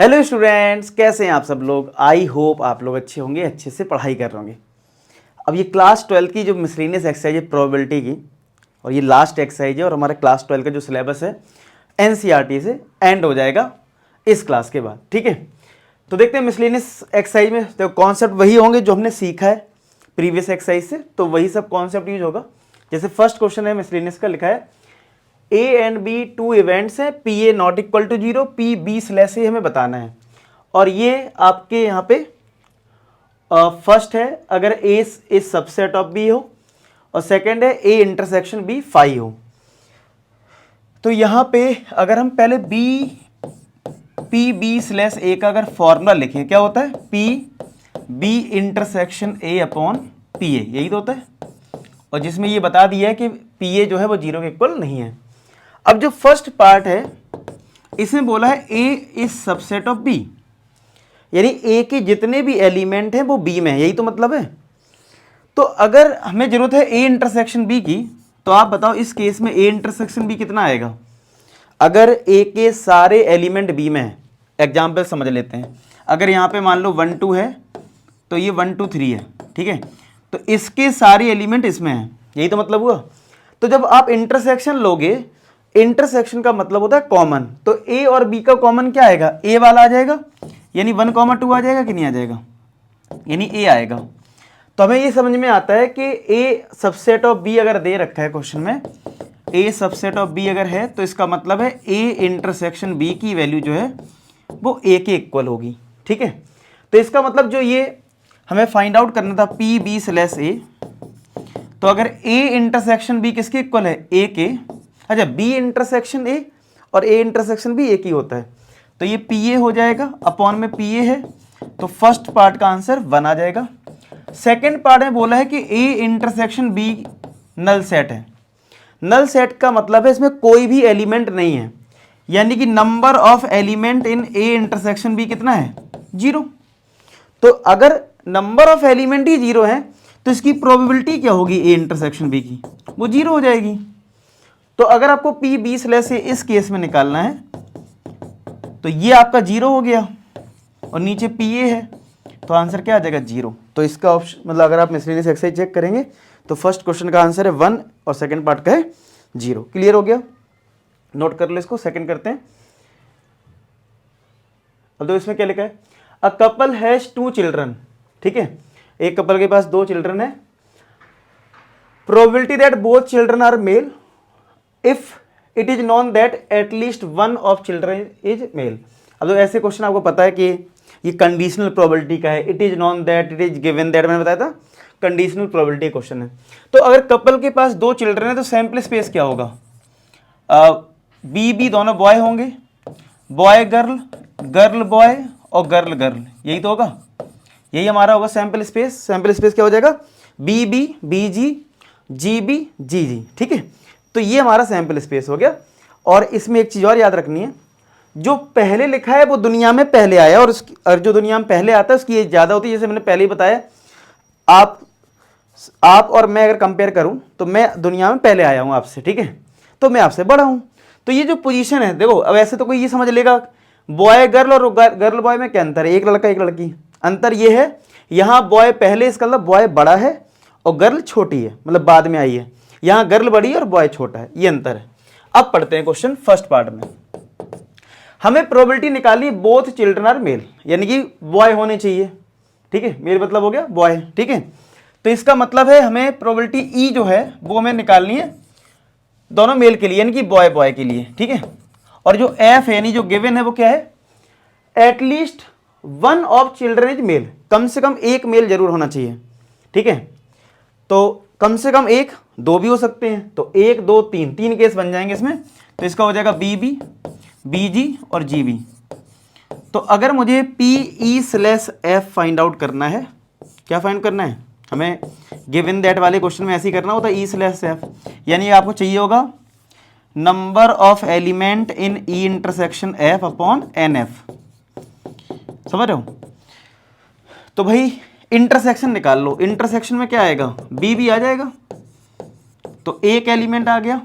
Hello students, कैसे हैं आप सब लोग। आई होप आप लोग अच्छे होंगे, अच्छे से पढ़ाई कर रहे होंगे। अब ये क्लास 12 की जो मिसलेनियस एक्सरसाइज है प्रोबेबिलिटी की, और ये लास्ट एक्सरसाइज है, और हमारा क्लास 12 का जो सिलेबस है एनसीईआरटी से एंड हो जाएगा इस क्लास के बाद। ठीक है, तो देखते हैं मिसलेनियस एक्सरसाइज में तो कॉन्सेप्ट वही होंगे जो हमने सीखा है प्रीवियस एक्सरसाइज से, तो वही सब कॉन्सेप्ट यूज होगा। जैसे फर्स्ट क्वेश्चन है मिसलेनियस का, लिखा है A and B two events हैं, P A not equal to zero, P B slash A हमें बताना है। और ये आपके यहाँ पे फर्स्ट है अगर ए इज सबसेट ऑफ बी हो, और सेकंड है ए इंटरसेक्शन बी फाई हो। तो यहाँ पे अगर हम पहले B P B slash A का अगर फॉर्मूला लिखें, क्या होता है P B intersection A upon P A, यही तो होता है। और जिसमें ये बता दिया है कि पी ए जो है वो जीरो के इक्वल नहीं है। अब जो फर्स्ट पार्ट है इसमें बोला है ए इज सबसेट ऑफ बी, यानी ए के जितने भी एलिमेंट हैं वो बी में है, यही तो मतलब है। तो अगर हमें जरूरत है ए इंटरसेक्शन बी की, तो आप बताओ इस केस में ए इंटरसेक्शन बी कितना आएगा। अगर ए के सारे एलिमेंट बी में है, एग्जाम्पल समझ लेते हैं। अगर यहाँ पे मान लो 1 2 है तो ये 1 2 3 है, ठीक है, तो इसके सारे एलिमेंट इसमें हैं, यही तो मतलब हुआ। तो जब आप इंटरसेक्शन लोगे, इंटरसेक्शन का मतलब होता है कॉमन, तो ए और बी का कॉमन क्या आएगा, ए वाला आ जाएगा, यानी 1 2 आ जाएगा कि नहीं आ जाएगा, यानी ए आएगा। तो हमें ये समझ में आता है कि ए सबसेट ऑफ बी अगर दे रखा है क्वेश्चन में, ए सबसेट ऑफ बी अगर है, तो इसका मतलब है ए इंटरसेक्शन बी की वैल्यू जो है वो ए के इक्वल होगी। ठीक है, तो इसका मतलब जो ये हमें फाइंड आउट करना था पी बी स्लैश ए, तो अगर ए इंटरसेक्शन बी किसके इक्वल है, ए के, अच्छा बी इंटरसेक्शन ए और ए इंटरसेक्शन बी एक ही होता है, तो ये पी ए हो जाएगा, अपॉन में पी ए है, तो फर्स्ट पार्ट का आंसर 1 आ जाएगा। सेकंड पार्ट में बोला है कि A intersection B null set है। नल सेट का मतलब है इसमें कोई भी एलिमेंट नहीं है, यानी कि number of element in A intersection B कितना है, 0। तो अगर नंबर ऑफ एलिमेंट ही 0 है तो इसकी प्रोबेबिलिटी क्या होगी ए इंटरसेक्शन बी की, वो 0 हो जाएगी। तो अगर आपको पी बी स्लैश से इस केस में निकालना है, तो ये आपका 0 हो गया और नीचे पी ए है, तो आंसर क्या आ जाएगा 0। तो इसका ऑप्शन मतलब अगर आप मिसलेनियस एक्सरसाइज चेक करेंगे तो फर्स्ट क्वेश्चन का आंसर है 1 और सेकंड पार्ट का है 0। क्लियर हो गया, नोट कर लो इसको। सेकंड करते हैं। अब तो इसमें क्या लिखा है, अ कपल हैज 2 चिल्ड्रन। ठीक है, एक कपल के पास 2 चिल्ड्रन है। Probability that both children are male if it is known that at least one of children is male. अब तो ऐसे क्वेश्चन आपको पता है कि ये कंडीशनल प्रोबेबिलिटी का है, it is known that, it is given that, मैंने बताया था कंडीशनल प्रोबेबिलिटी क्वेश्चन है। तो अगर कपल के पास 2 चिल्ड्रन है तो सैंपल स्पेस क्या होगा, बी बी दोनों बॉय होंगे, बॉय गर्ल, गर्ल बॉय और गर्ल गर्ल, यही तो होगा, यही हमारा होगा सैंपल स्पेस। सैंपल स्पेस क्या हो जाएगा, बी बी बी जी जी बी जी जी। ठीक है, तो ये हमारा सैंपल स्पेस हो गया। और इसमें एक चीज़ और याद रखनी है, जो पहले लिखा है वो दुनिया में पहले आया, और जो दुनिया में पहले आता है उसकी एज ज़्यादा होती है। जैसे मैंने पहले ही बताया, आप और मैं अगर कंपेयर करूं तो मैं दुनिया में पहले आया हूं आपसे, ठीक है, तो मैं आपसे बड़ा हूं। तो ये जो पोजीशन है, देखो अब ऐसे तो कोई ये समझ लेगा बॉय गर्ल और गर्ल बॉय में क्या अंतर है, एक लड़का एक लड़की। अंतर ये है, यहाँ बॉय पहले, इसका मतलब बॉय बड़ा है और गर्ल छोटी है, मतलब बाद में आई है। यहाँ गर्ल बड़ी है और बॉय छोटा है, ये अंतर है। अब पढ़ते हैं क्वेश्चन फर्स्ट पार्ट में। हमें प्रोबेबिलिटी निकालनी, बोथ चिल्ड्रन आर मेल, यानी कि बॉय होने चाहिए। ठीक है, मेल मतलब हो गया बॉय। ठीक है, तो इसका मतलब है हमें प्रोबेबिलिटी ई जो है वो हमें निकालनी है दोनों मेल के लिए, यानी कि बॉय बॉय के लिए। ठीक है, और जो एफ है यानी जो गिवन है वो क्या है, at least one of children is male, कम से कम एक मेल जरूर होना चाहिए। ठीक है, तो कम से कम एक, 2 भी हो सकते हैं, तो 1 2 3 केस बन जाएंगे इसमें। तो इसका हो जाएगा बी बी बी जी और जी बी। तो अगर मुझे P E slash F find out करना है, क्या फाइंड करना है हमें, गिवन दैट वाले क्वेश्चन में ऐसे ही करना होता है, ई स्लैश एफ, यानी आपको चाहिए होगा number of element in E intersection F upon N F. समझ रहे हो, तो भाई इंटरसेक्शन निकाल लो। इंटरसेक्शन में क्या आएगा, बी बी आ जाएगा, तो एक एलिमेंट आ गया,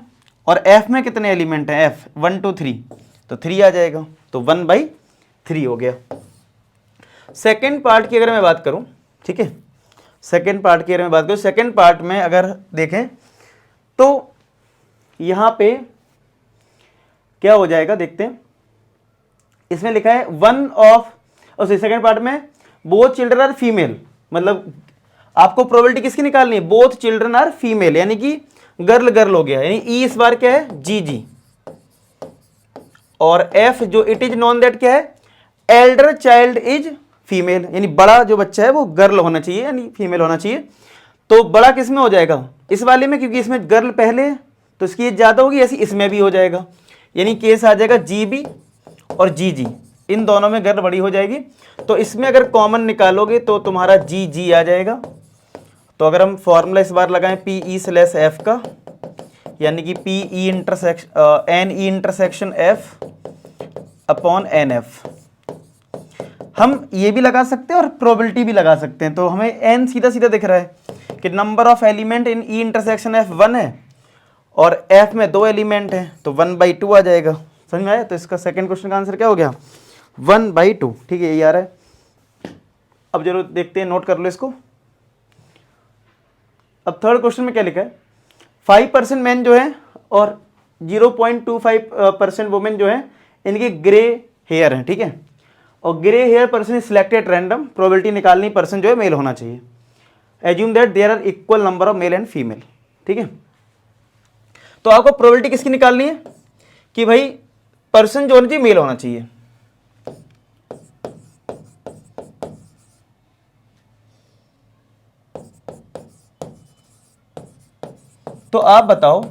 और एफ में कितने एलिमेंट हैं, एफ 1 2 3, तो 3 आ जाएगा, तो 1/3 3 हो गया। सेकेंड पार्ट की अगर मैं बात करूं, ठीक है, सेकेंड पार्ट की अगर मैं बात करूं, सेकेंड पार्ट में अगर देखें तो यहां पे क्या हो जाएगा, देखते हैं। इसमें लिखा है वन ऑफ, और सेकेंड पार्ट में बोथ चिल्ड्रन आर फीमेल, मतलब आपको प्रोबेबिलिटी किसकी निकालनी है, बोथ चिल्ड्रन आर फीमेल, यानी कि गर्ल गर्ल हो गया, यानी ई इस बार क्या है, जी जी, और एफ जो इट इज नोन दैट क्या है, एल्डर चाइल्ड इज फीमेल, यानी बड़ा जो बच्चा है वो गर्ल होना चाहिए, यानी फीमेल होना चाहिए। तो बड़ा किस में हो जाएगा, इस वाले में, क्योंकि इसमें गर्ल पहले है तो इसकी एज ज़्यादा होगी, ऐसी इसमें भी हो जाएगा, यानी केस आ जाएगा जी बी और जी जी, इन दोनों में गर्ल बड़ी हो जाएगी। तो इसमें अगर कॉमन निकालोगे तो तुम्हारा जी जी आ जाएगा। तो अगर हम फॉर्मूला इस बार लगाएं पी ई स्लैश एफ का, यानी कि P E intersection N E intersection F upon N F, हम ये भी लगा सकते हैं और प्रोबेबिलिटी भी लगा सकते हैं। तो हमें एन सीधा सीधा दिख रहा है कि number of element in E intersection F 1 है और एफ में 2 एलिमेंट हैं, तो 1/2 आ जाएगा। समझ में आया? तो इसका सेकंड क्वेश्चन का आंसर क्या हो गया, 1/2। ठीक है, ये आ रहा है। अब जरूर देखते हैं, नोट कर लो इसको। अब थर्ड क्वेश्चन में क्या लिखा है, 5% मैन जो है और 0.25% वुमेन जो है, इनके ग्रे हेयर हैं, ठीक है, और grey hair person selected random, probability निकालनी, पर्सन जो है मेल होना चाहिए। Assume that there are equal number of male and female, ठीक है। तो आपको प्रोबेबिलिटी किसकी निकालनी है कि भाई पर्सन जो होना चाहिए मेल होना चाहिए। तो आप बताओ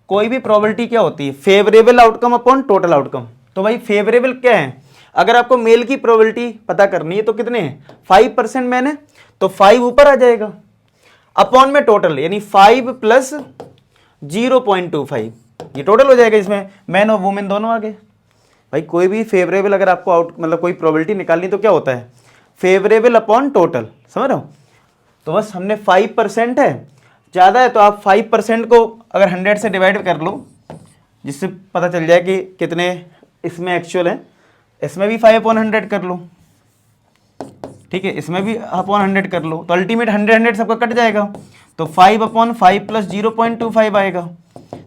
कोई भी प्रोबेबिलिटी क्या होती है, favourable outcome upon total outcome. तो भाई फेवरेबल क्या है, अगर आपको मेल की प्रोबेबिलिटी पता करनी है तो कितने हैं, 5% मैन है तो 5 ऊपर आ जाएगा, अपॉन में टोटल, यानी 5 प्लस 0.25, ये टोटल हो जाएगा, इसमें मैन और वुमेन दोनों आ गए। भाई कोई भी फेवरेबल अगर आपको आउट मतलब कोई प्रोबेबिलिटी निकालनी तो क्या होता है, फेवरेबल अपॉन टोटल, समझ रहे हो। तो बस हमने 5% है, ज़्यादा है तो आप 5% को अगर 100 से डिवाइड कर लो, जिससे पता चल जाए कि कितने इसमें एक्चुअल है। इसमें भी 5/100 कर लो, ठीक है, इसमें भी 1/100 कर लो, तो अल्टीमेट 100 सबका कट जाएगा, तो 5/5 प्लस 0.25 आएगा,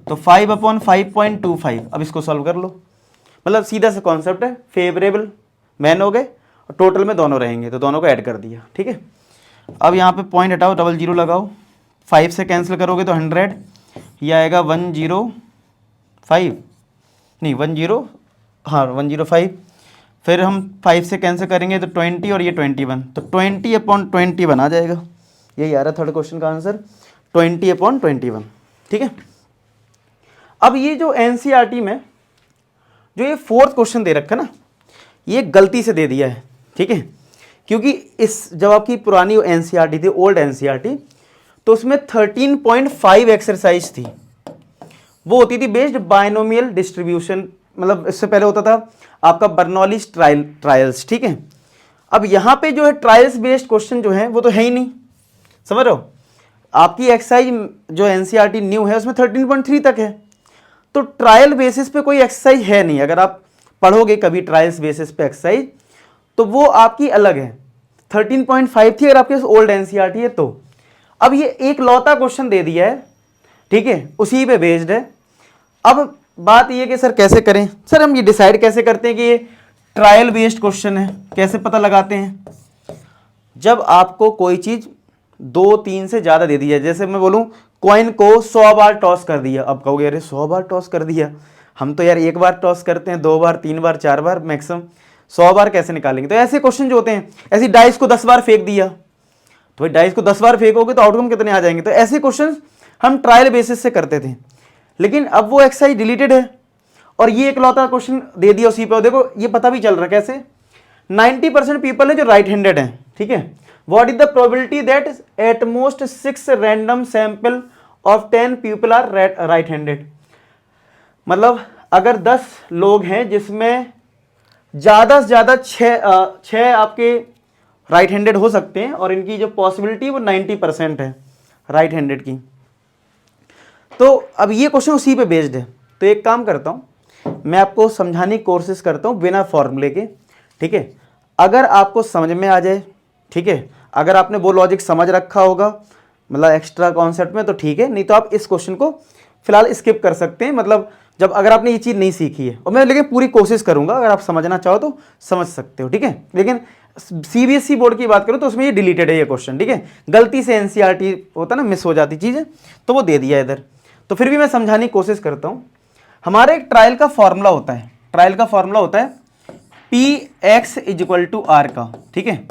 तो 5/5.25। अब इसको सॉल्व कर लो, मतलब सीधा सा कॉन्सेप्ट है, फेवरेबल मैन हो गए और टोटल में दोनों रहेंगे तो दोनों को ऐड कर दिया, ठीक है। अब यहाँ पे पॉइंट हटाओ, 00 लगाओ, 5 से कैंसिल करोगे तो 100, ये आएगा 105, नहीं 105, फिर हम 5 से कैंसिल करेंगे तो 20 और ये 21, तो 20/21 आ जाएगा। यही आ रहा थर्ड क्वेश्चन का आंसर, 20/21, ठीक है। अब ये जो एनसीईआरटी में जो ये फोर्थ क्वेश्चन दे रखा है ना, ये गलती से दे दिया है, ठीक है, क्योंकि इस जब आपकी पुरानी एनसीईआरटी थी, ओल्ड एनसीईआरटी, तो उसमें 13.5 एक्सरसाइज थी, वो होती थी बेस्ड बायनोमियल डिस्ट्रीब्यूशन, मतलब इससे पहले होता था आपका बर्नौलीज ट्रायल्स, ठीक है। अब यहाँ पे जो है ट्रायल्स बेस्ड क्वेश्चन जो है वो तो है ही नहीं, समझ रहे हो। आपकी एक्सरसाइज जो एनसीईआरटी न्यू है उसमें 13.3 तक है, तो ट्रायल बेसिस पे कोई एक्सरसाइज है नहीं। अगर आप पढ़ोगे कभी ट्रायल्स बेसिस पे एक्सरसाइज तो वो आपकी अलग है, 13.5 थी अगर आपके ओल्ड एनसीईआरटी है तो। अब ये एक लौता क्वेश्चन दे दिया है, ठीक है, उसी पे बेस्ड है। अब बात ये कि सर कैसे करें, सर हम ये डिसाइड कैसे करते हैं कि ये ट्रायल बेस्ड क्वेश्चन है, कैसे पता लगाते हैं, जब आपको कोई चीज 2-3 से ज्यादा दे दी है। जैसे मैं बोलूं कॉइन को 100 बार टॉस कर दिया, अब कहोगे अरे 100 बार टॉस कर दिया, हम तो यार एक बार टॉस करते हैं, 2 बार 3 बार 4 बार मैक्सिमम, 100 बार कैसे निकालेंगे। तो ऐसे क्वेश्चन जो होते हैं, ऐसी डाइस को 10 बार फेंक दिया, तो भाई डाइस को 10 बार फेंकोगे तो आउटकम कितने आ जाएंगे। तो ऐसे क्वेश्चन हम ट्रायल बेसिस से करते थे, लेकिन अब वो एक्सरसाइज डिलीटेड है और ये एक लौता क्वेश्चन दे दिया उसी पे। देखो ये पता भी चल रहा है कैसे, 90% पीपल है जो राइट हैंडेड है, ठीक है। What is the probability that at most 6 random sample of 10 people are right handed, मतलब अगर 10 लोग हैं जिसमें ज़्यादा से ज़्यादा 6 आपके राइट हैंडेड हो सकते हैं और इनकी जो पॉसिबिलिटी वो 90% है राइट हैंडेड की। तो अब ये क्वेश्चन उसी पे बेस्ड है। तो एक काम करता हूँ, मैं आपको समझाने की कोशिश करता हूँ बिना फॉर्मूले के, ठीक है। अगर आपको समझ में आ जाए, ठीक है, अगर आपने वो लॉजिक समझ रखा होगा मतलब एक्स्ट्रा कॉन्सेप्ट में, तो ठीक है, नहीं तो आप इस क्वेश्चन को फिलहाल स्किप कर सकते हैं। मतलब जब अगर आपने ये चीज़ नहीं सीखी है, और मैं लेकिन पूरी कोशिश करूंगा, अगर आप समझना चाहो तो समझ सकते हो, ठीक है। लेकिन सीबीएसई बोर्ड की बात करूं तो उसमें ये डिलीटेड है ये क्वेश्चन, ठीक है। गलती से एनसीईआरटी होता ना, मिस हो जाती चीज़ें, तो वो दे दिया इधर। तो फिर भी मैं समझाने की कोशिश करता हूँ। हमारे एक ट्रायल का फॉर्मूला होता है, ट्रायल का फॉर्मूला होता है Px इक्वल टू आर का, ठीक है।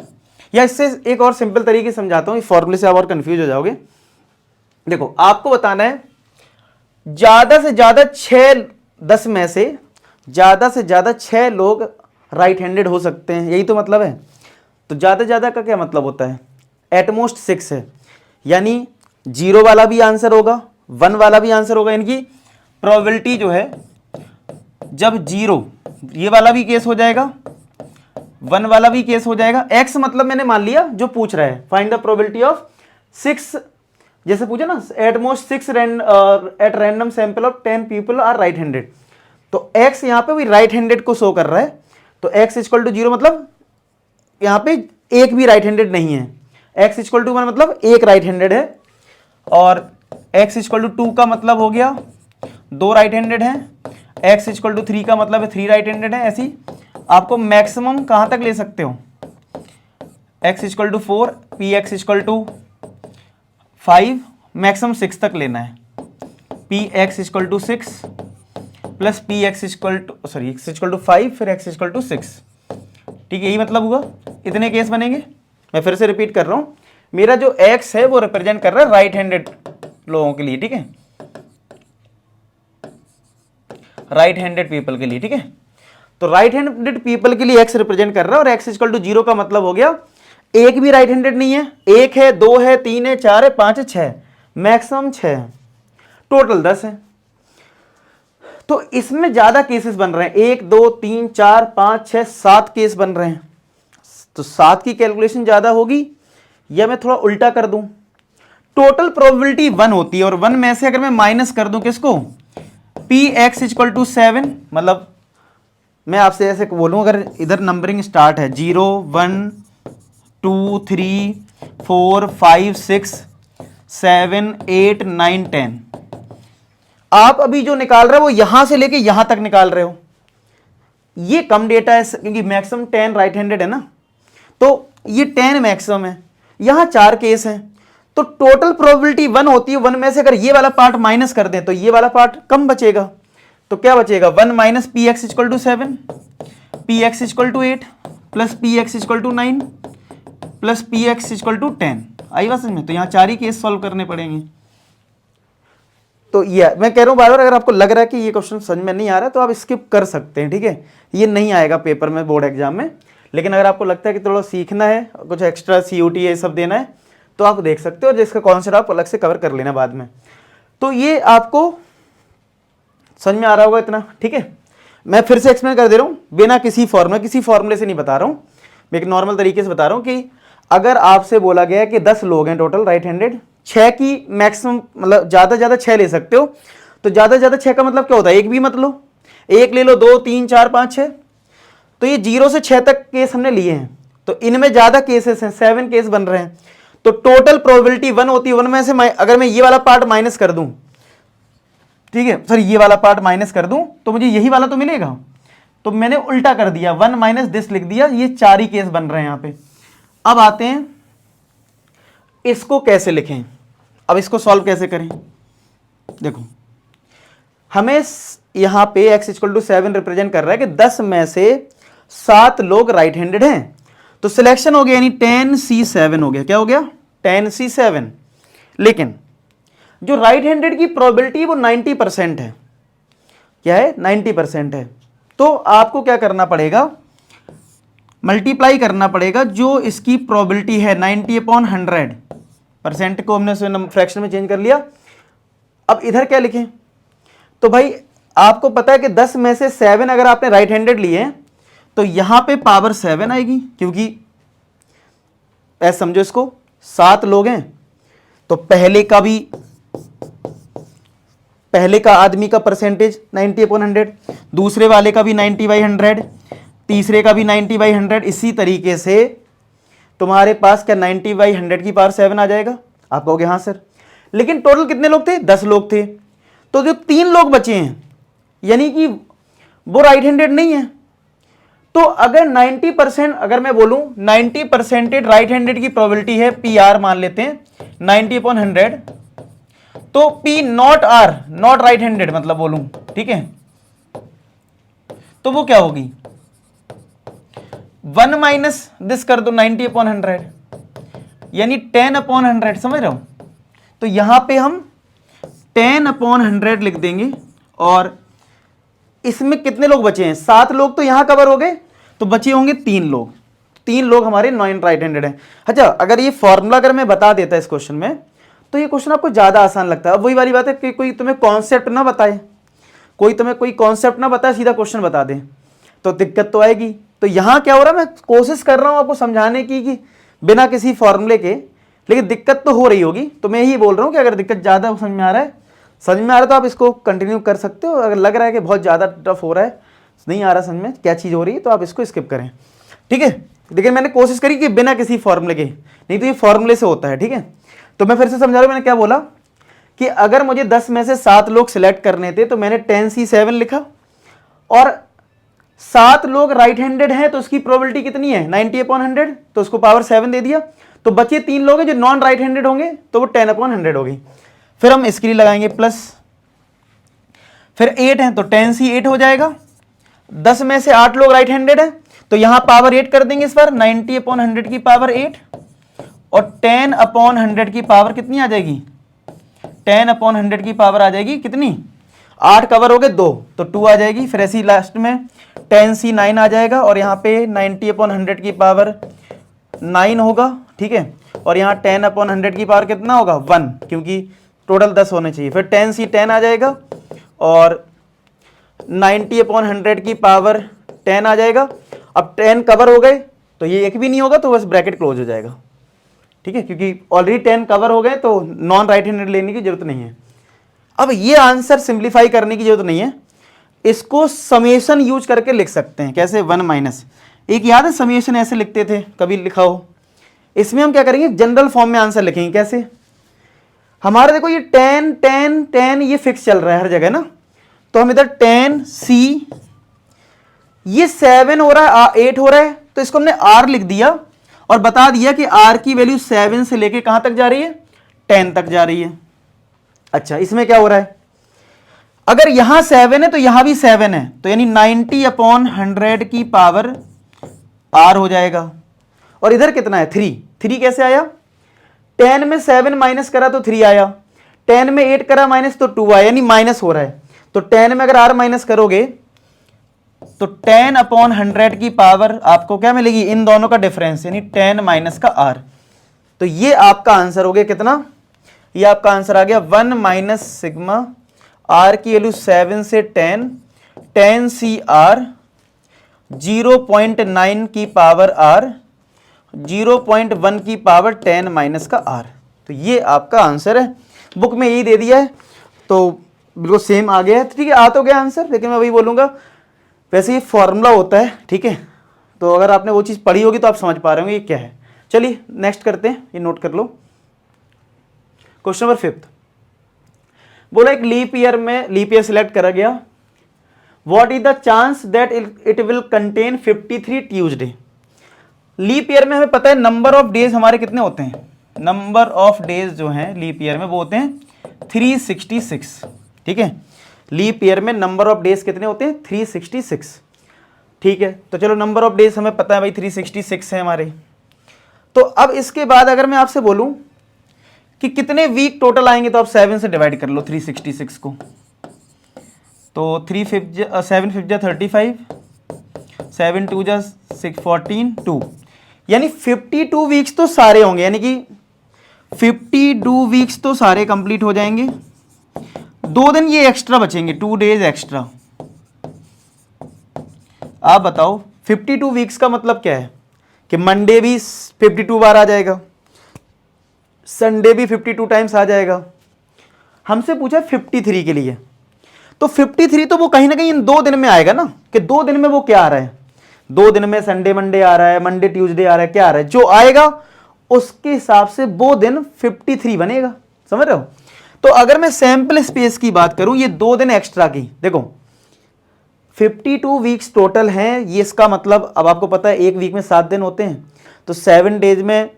या इससे एक और सिंपल तरीके से समझाता हूँ, इस फॉर्मूले से आप और कंफ्यूज हो जाओगे। देखो, आपको बताना है ज्यादा से ज्यादा 10 में से ज्यादा 6 लोग राइट हैंडेड हो सकते हैं, यही तो मतलब है। तो ज्यादा का क्या मतलब होता है, एटमोस्ट 6 है, यानी 0 वाला भी आंसर होगा, 1 वाला भी आंसर होगा। इनकी प्रोबेबिलिटी जो है, जब 0 ये वाला भी केस हो जाएगा, 1 वाला भी केस हो जाएगा। x मतलब मैंने मान लिया जो पूछ रहा है, फाइंड द प्रोबेबिलिटी ऑफ 6, जैसे पूछा ना, at most 6 at random sample of 10 people are right handed. तो x यहाँ पे भी राइट हैंडेड को शो कर रहा है, तो x इक्वल टू 0 मतलब यहाँ पे एक भी राइट हैंडेड नहीं है। x इक्वल टू 1 मतलब एक राइट हैंडेड है, और x इक्वल टू 2 का मतलब हो गया 2 राइट हैंडेड हैं, x इक्वल टू 3 का मतलब है 3 राइट हैंडेड है। ऐसी आपको मैक्सिमम कहाँ तक ले सकते हो, x equal to 4, px equal to 5, maximum 6 तक लेना है। px equal to 6 plus px equal to x equal to 5 फिर x इक्वल टू 6, ठीक है, यही मतलब हुआ। इतने केस बनेंगे। मैं फिर से रिपीट कर रहा हूँ, मेरा जो x है वो रिप्रेजेंट कर रहा है राइट हैंडेड लोगों के लिए, ठीक है, राइट हैंडेड पीपल के लिए, ठीक है। तो राइट हैंडेड पीपल के लिए x रिप्रेजेंट कर रहा है, और x इक्वल टू 0 का मतलब हो गया एक भी राइट हैंडेड नहीं है। 1 है, 2 है, 3 है, 4 है, 5 है, 6 है, मैक्सिमम 6 है, टोटल 10 है। तो इसमें ज्यादा केसेस बन रहे हैं, 1 2 3 4 5 6 7 केस बन रहे हैं। तो 7 की कैलकुलेशन ज्यादा होगी, या मैं थोड़ा उल्टा कर दूं, टोटल प्रोबेबिलिटी 1 होती है, और 1 में से अगर मैं माइनस कर दूं किसको, px इक्वल टू 7, मतलब मैं आपसे ऐसे बोलूं, अगर इधर नंबरिंग स्टार्ट है 0 1 2 3 4 5 6 7 8 9 10, आप अभी जो निकाल रहे हो वो यहां से लेके यहां तक निकाल रहे हो, ये कम डेटा है क्योंकि मैक्सिमम 10 राइट हैंडेड है ना, तो ये 10 मैक्सिमम है, यहां 4 केस हैं। तो टोटल प्रोबेबिलिटी 1 होती है, 1 में से अगर ये वाला पार्ट माइनस कर दें तो ये वाला पार्ट कम बचेगा। तो क्या बचेगा, 1 minus P X equal to 7, P X equal to 8 plus P X equal to 9 plus P X equal to 10। आई बात समझ में? तो यहाँ 4 ही केस सॉल्व करने पड़ेंगे। तो ये मैं कह रहा हूँ बार बार, अगर आपको लग रहा है कि ये क्वेश्चन समझ में नहीं आ रहा है तो आप स्किप कर सकते हैं, ठीक है, ये नहीं आएगा पेपर में, बोर्ड एग्जाम में। लेकिन अगर आपको लगता है कि थोड़ा सीखना है, कुछ एक्स्ट्रा CUT ये सब देना है, तो आप देख सकते हो, जिसका कॉन्सेप्ट आप अलग से कवर कर लेना बाद में। तो ये आपको समझ में आ रहा होगा इतना, ठीक है। मैं फिर से एक्सप्लेन कर दे रहा हूँ, बिना किसी फॉर्मूले से नहीं बता रहा हूँ, मैं एक नॉर्मल तरीके से बता रहा हूँ कि अगर आपसे बोला गया है कि 10 लोग हैं टोटल राइट हैंडेड, 6 की मैक्सिमम मतलब ज़्यादा 6 ले सकते हो, तो ज़्यादा 6 का मतलब क्या होता है, एक भी मत लो, एक ले लो, 2 3 4 5 6, तो ये 0 से 6 तक केस हमने लिए हैं, तो इनमें ज़्यादा केसेस हैं, 7 केस बन रहे हैं। तो टोटल प्रोबेबिलिटी 1 होती है, 1 में से अगर मैं ये वाला पार्ट माइनस कर दूं, ठीक है सर, ये वाला पार्ट माइनस कर दूं तो मुझे यही वाला तो मिलेगा, तो मैंने उल्टा कर दिया, 1 माइनस दिस लिख दिया, ये 4 ही केस बन रहे हैं यहाँ पे। अब आते हैं इसको कैसे लिखें, अब इसको सॉल्व कैसे करें। देखो, हमें यहां पे x इक्वल टू 7 रिप्रेजेंट कर रहा है कि 10 में से 7 लोग राइट हैंडेड हैं, तो सिलेक्शन हो गया, यानी 10C7 हो गया। क्या हो गया, 10C7। लेकिन जो राइट हैंडेड की प्रोबेबिलिटी वो 90% है। क्या है, 90% है। तो आपको क्या करना पड़ेगा, मल्टीप्लाई करना पड़ेगा जो इसकी प्रोबेबिलिटी है 90/100%, को हमने फ्रैक्शन में चेंज कर लिया। अब इधर क्या लिखें, तो भाई आपको पता है कि 10 में से 7 अगर आपने राइट हैंडेड लिए हैं तो यहां पे पावर 7 आएगी, क्योंकि ऐसे समझो इसको, 7 लोग हैं तो पहले का आदमी का परसेंटेज 90/100, दूसरे वाले का भी 90/100, तीसरे का भी 90/100। इसी तरीके से तुम्हारे पास क्या 90/100 की पावर 7 आ जाएगा? आप कहोगे हाँ सर, लेकिन टोटल कितने लोग थे? 10 लोग थे। तो जो 3 लोग बचे हैं यानी कि वो राइट हैंडेड नहीं है। तो अगर 90%, अगर मैं बोलूं 90% राइट हैंडेड की प्रोबेबिलिटी है, पी आर मान लेते हैं 90/100, तो P not R, not right handed मतलब बोलूं, ठीक है, तो वो क्या होगी? 1 माइनस दिस कर दो 90/100 यानी 10/100, समझ रहे हो? तो यहां पे हम 10/100 लिख देंगे और इसमें कितने लोग बचे हैं? 7 लोग तो यहां कवर हो गए, तो बचे होंगे 3 लोग। 3 लोग हमारे नॉन राइट हैंडेड हैं। अच्छा, अगर ये फॉर्मूला अगर मैं बता देता इस क्वेश्चन में, तो ये क्वेश्चन आपको ज्यादा आसान लगता है। अब वही वाली बात है कि कोई तुम्हें कॉन्सेप्ट ना बताए, कोई तुम्हें कोई कॉन्सेप्ट ना बताए, सीधा क्वेश्चन बता दे, तो दिक्कत तो आएगी। तो यहां क्या हो रहा है, मैं कोशिश कर रहा हूं आपको समझाने की कि बिना किसी फॉर्मूले के, लेकिन दिक्कत तो हो रही होगी। तो मैं यही बोल रहा हूं कि अगर दिक्कत ज्यादा समझ में आ रहा है तो आप इसको कंटिन्यू कर सकते हो। अगर लग रहा है कि बहुत ज़्यादा टफ हो रहा है, नहीं आ रहा समझ में क्या चीज़ हो रही है, तो आप इसको स्किप करें, ठीक है। लेकिन मैंने कोशिश करी कि बिना किसी फॉर्मूले के, नहीं तो ये फॉर्मूले से होता है, ठीक है। तो मैं फिर से समझा रहा हूँ, मैंने क्या बोला कि अगर मुझे 10 में से 7 लोग सिलेक्ट करने थे, तो मैंने 10C7 लिखा, और 7 लोग राइट हैंडेड हैं, तो उसकी प्रोबेबिलिटी कितनी है? 90/100, तो उसको पावर 7 दे दिया। तो बचे 3 लोग हैं जो नॉन राइट हैंडेड होंगे, तो वो 10/100 होगी। फिर हम इसके लिए लगाएंगे प्लस, फिर 8 है तो 10C8 हो जाएगा। 10 में से 8 लोग राइट हैंडेड है, तो यहां पावर 8 कर देंगे इस बार, 90/100 की पावर 8, और 10/100 की पावर कितनी आ जाएगी? 10/100 की पावर आ जाएगी कितनी? 8 कवर हो गए 2, तो 2 आ जाएगी। फिर ऐसी लास्ट में 10C9 आ जाएगा, और यहाँ पे 90/100 की पावर 9 होगा, ठीक है। और यहाँ 10/100 की पावर कितना होगा? 1, क्योंकि टोटल 10 होने चाहिए। फिर 10C10 आ जाएगा, और 90/100 की पावर 10 आ जाएगा। अब 10 कवर हो गए, तो ये एक भी नहीं होगा, तो बस ब्रैकेट क्लोज हो जाएगा, ठीक है, क्योंकि ऑलरेडी 10 कवर हो गए, तो नॉन राइट हैंडेड लेने की जरूरत नहीं है। अब ये आंसर सिंप्लीफाई करने की जरूरत नहीं है, इसको समेशन यूज करके लिख सकते हैं। कैसे? 1 माइनस, एक याद है समेशन ऐसे लिखते थे, कभी लिखा हो? इसमें हम क्या करेंगे, जनरल फॉर्म में आंसर लिखेंगे। कैसे? हमारे देखो ये 10 10 10 ये फिक्स चल रहा है हर जगह ना, तो हम इधर 10C, ये 7 हो रहा है, 8 हो रहा है, तो इसको हमने R लिख दिया और बता दिया कि R की वैल्यू 7 से लेके कहां तक जा रही है? 10 तक जा रही है। अच्छा, इसमें क्या हो रहा है, अगर यहां 7 है तो यहां भी 7 है, तो यानी 90/100 की पावर R हो जाएगा। और इधर कितना है? 3 कैसे आया? 10 में 7 माइनस करा तो 3 आया, 10 में 8 करा माइनस तो 2 आया, यानी माइनस हो रहा है। तो 10 में अगर R माइनस करोगे तो 10/100 की पावर आपको क्या मिलेगी? इन दोनों का डिफरेंस, यानी 10 माइनस का R। तो ये आपका आंसर हो गया कितना? ये आपका आंसर आ गया 1 माइनस सिग्मा, R की वैल्यू 7 से 10, 10CR, 0.9 की पावर R, 0.1 की पावर 10 माइनस का R। तो ये आपका आंसर है, बुक में यही दे दिया है, तो बिल्कुल सेम आ गया है, ठीक है। आ तो गया आंसर, लेकिन मैं वही बोलूँगा, वैसे ये फॉर्मूला होता है, ठीक है। तो अगर आपने वो चीज़ पढ़ी होगी तो आप समझ पा रहे होंगे ये क्या है। चलिए नेक्स्ट करते हैं, ये नोट कर लो। क्वेश्चन नंबर 5 बोला, एक लीप ईयर सिलेक्ट करा गया। What is the chance that it will contain 53 Tuesday. Leap year में हमें पता है नंबर ऑफ डेज हमारे कितने होते हैं, नंबर ऑफ डेज जो हैं लीप ईयर में वो होते हैं 366, ठीक है। लीप ईयर में नंबर ऑफ डेज कितने होते हैं? 366, ठीक है। तो चलो नंबर ऑफ डेज हमें पता है भाई 366 है हमारे। तो अब इसके बाद अगर मैं आपसे बोलूं कि कितने वीक टोटल आएंगे, तो आप 7 से डिवाइड कर लो 366 को। तो 7 5 जा 35, 7 2 जा 6 14 2, यानी 52 वीक्स तो सारे होंगे, यानी कि 52 वीक्स तो सारे कंप्लीट हो जाएंगे। 2 दिन ये एक्स्ट्रा बचेंगे, 2 डेज एक्स्ट्रा। आप बताओ 52 वीक्स का मतलब क्या है कि मंडे भी 52 बार आ जाएगा, संडे भी 52 टाइम्स आ जाएगा। हमसे पूछा 53 के लिए, तो 53 तो वो कहीं ना कहीं इन 2 दिन में आएगा ना, कि 2 दिन में वो क्या आ रहा है, 2 दिन में संडे मंडे आ रहा है, मंडे ट्यूसडे आ रहा है, क्या आ रहा है, जो आएगा उसके हिसाब से वो दिन 53 बनेगा। समझ रहे हो? तो अगर मैं सैंपल स्पेस की बात करूं, ये 2 दिन एक्स्ट्रा की, देखो 52 वीक्स टोटल हैं, ये इसका मतलब अब आपको पता है एक वीक में 7 दिन होते हैं, तो 7 डेज में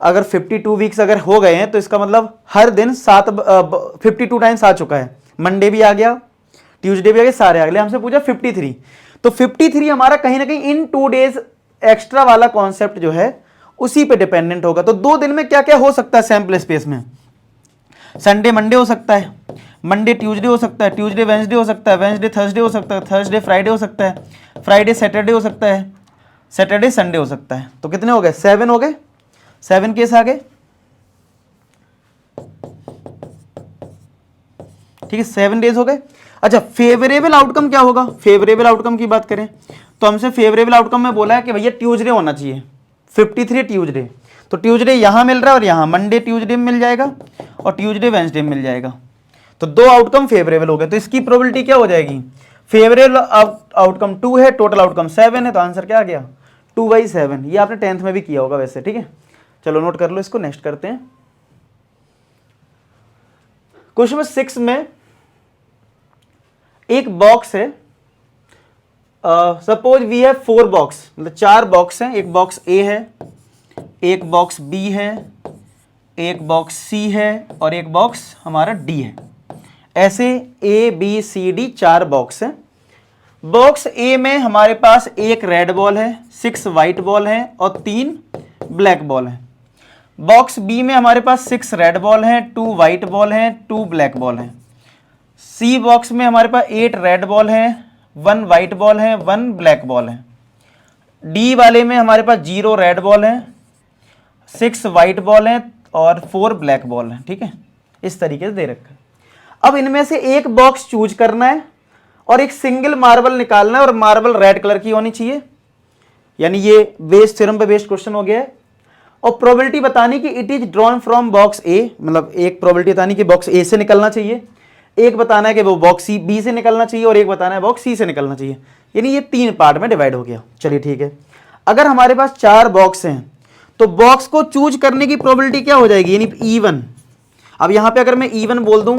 अगर 52 वीक्स अगर हो गए हैं तो इसका मतलब हर दिन 52 टाइम्स आ चुका है। मंडे भी आ गया, ट्यूसडे भी आ गया, सारे आ गए। हमसे पूछा 53, तो 53 हमारा कहीं ना कहीं इन 2 डेज एक्स्ट्रा वाला कॉन्सेप्ट जो है उसी पे डिपेंडेंट होगा। तो 2 दिन में क्या क्या हो सकता है सैंपल स्पेस में? संडे मंडे हो सकता है, मंडे ट्यूसडे हो सकता है, ट्यूसडे वेंसडे हो सकता है, वेंसडे थर्सडे हो सकता है, थर्सडे फ्राइडे हो सकता है, फ्राइडे सैटरडे हो सकता है, सैटरडे संडे हो सकता है। तो कितने हो गए? 7 हो गए, 7 केस आ गए। ठीक है, 7 डेज हो गए। अच्छा, फेवरेबल आउटकम क्या होगा? फेवरेबल आउटकम की बात करें तो हमसे फेवरेबल आउटकम में बोला है कि भैया ट्यूसडे होना चाहिए, 53 ट्यूसडे, तो ट्यूसडे यहां मिल रहा है और यहां मंडे ट्यूसडे में मिल जाएगा और ट्यूसडे वेंसडे में मिल जाएगा। तो 2 आउटकम फेवरेबल हो गए। तो इसकी प्रोबेबिलिटी क्या हो जाएगी? फेवरेबल आउटकम 2 है, टोटल आउटकम 7 है, तो आंसर क्या आ गया? 2/7। ये आपने 10th में भी किया होगा वैसे। ठीक है, चलो नोट कर लो इसको, नेक्स्ट करते हैं। क्वेश्चन नंबर 6 में एक बॉक्स है, सपोज वी हैव 4 बॉक्स, मतलब 4 बॉक्स हैं। एक बॉक्स ए है, एक बॉक्स बी है, एक बॉक्स सी है और एक बॉक्स हमारा डी है। ऐसे A B C D 4 box हैं। बॉक्स ए में हमारे पास एक रेड बॉल है, 6 वाइट बॉल है और 3 ब्लैक बॉल है। बॉक्स बी में हमारे पास 6 रेड बॉल हैं, 2 वाइट बॉल हैं, 2 ब्लैक बॉल हैं। सी बॉक्स में हमारे पास 8 रेड बॉल हैं, 1 वाइट बॉल है, 1 ब्लैक बॉल है। डी वाले में हमारे पास 0 रेड बॉल है, 6 वाइट बॉल हैं और 4 ब्लैक बॉल हैं। ठीक है, इस तरीके से दे रखा है। अब इनमें से एक बॉक्स चूज करना है और एक सिंगल मार्बल निकालना है और मार्बल रेड कलर की होनी चाहिए। यानी ये बेस थ्योरम पे बेस्ड क्वेश्चन हो गया है। और प्रोबेबिलिटी बतानी कि it is drawn from box A, मतलब एक प्रोबेबिलिटी बतानी कि बॉक्स ए से निकलना चाहिए, एक बताना है कि वो बॉक्स सी बी से निकलना चाहिए और एक बताना है बॉक्स सी से निकलना चाहिए। यानी ये 3 पार्ट में डिवाइड हो गया। चलिए ठीक है, अगर हमारे पास 4 बॉक्स हैं तो बॉक्स को चूज करने की प्रोबेबिलिटी क्या हो जाएगी? यानी इवन। अब यहां पे अगर मैं इवन बोल दूं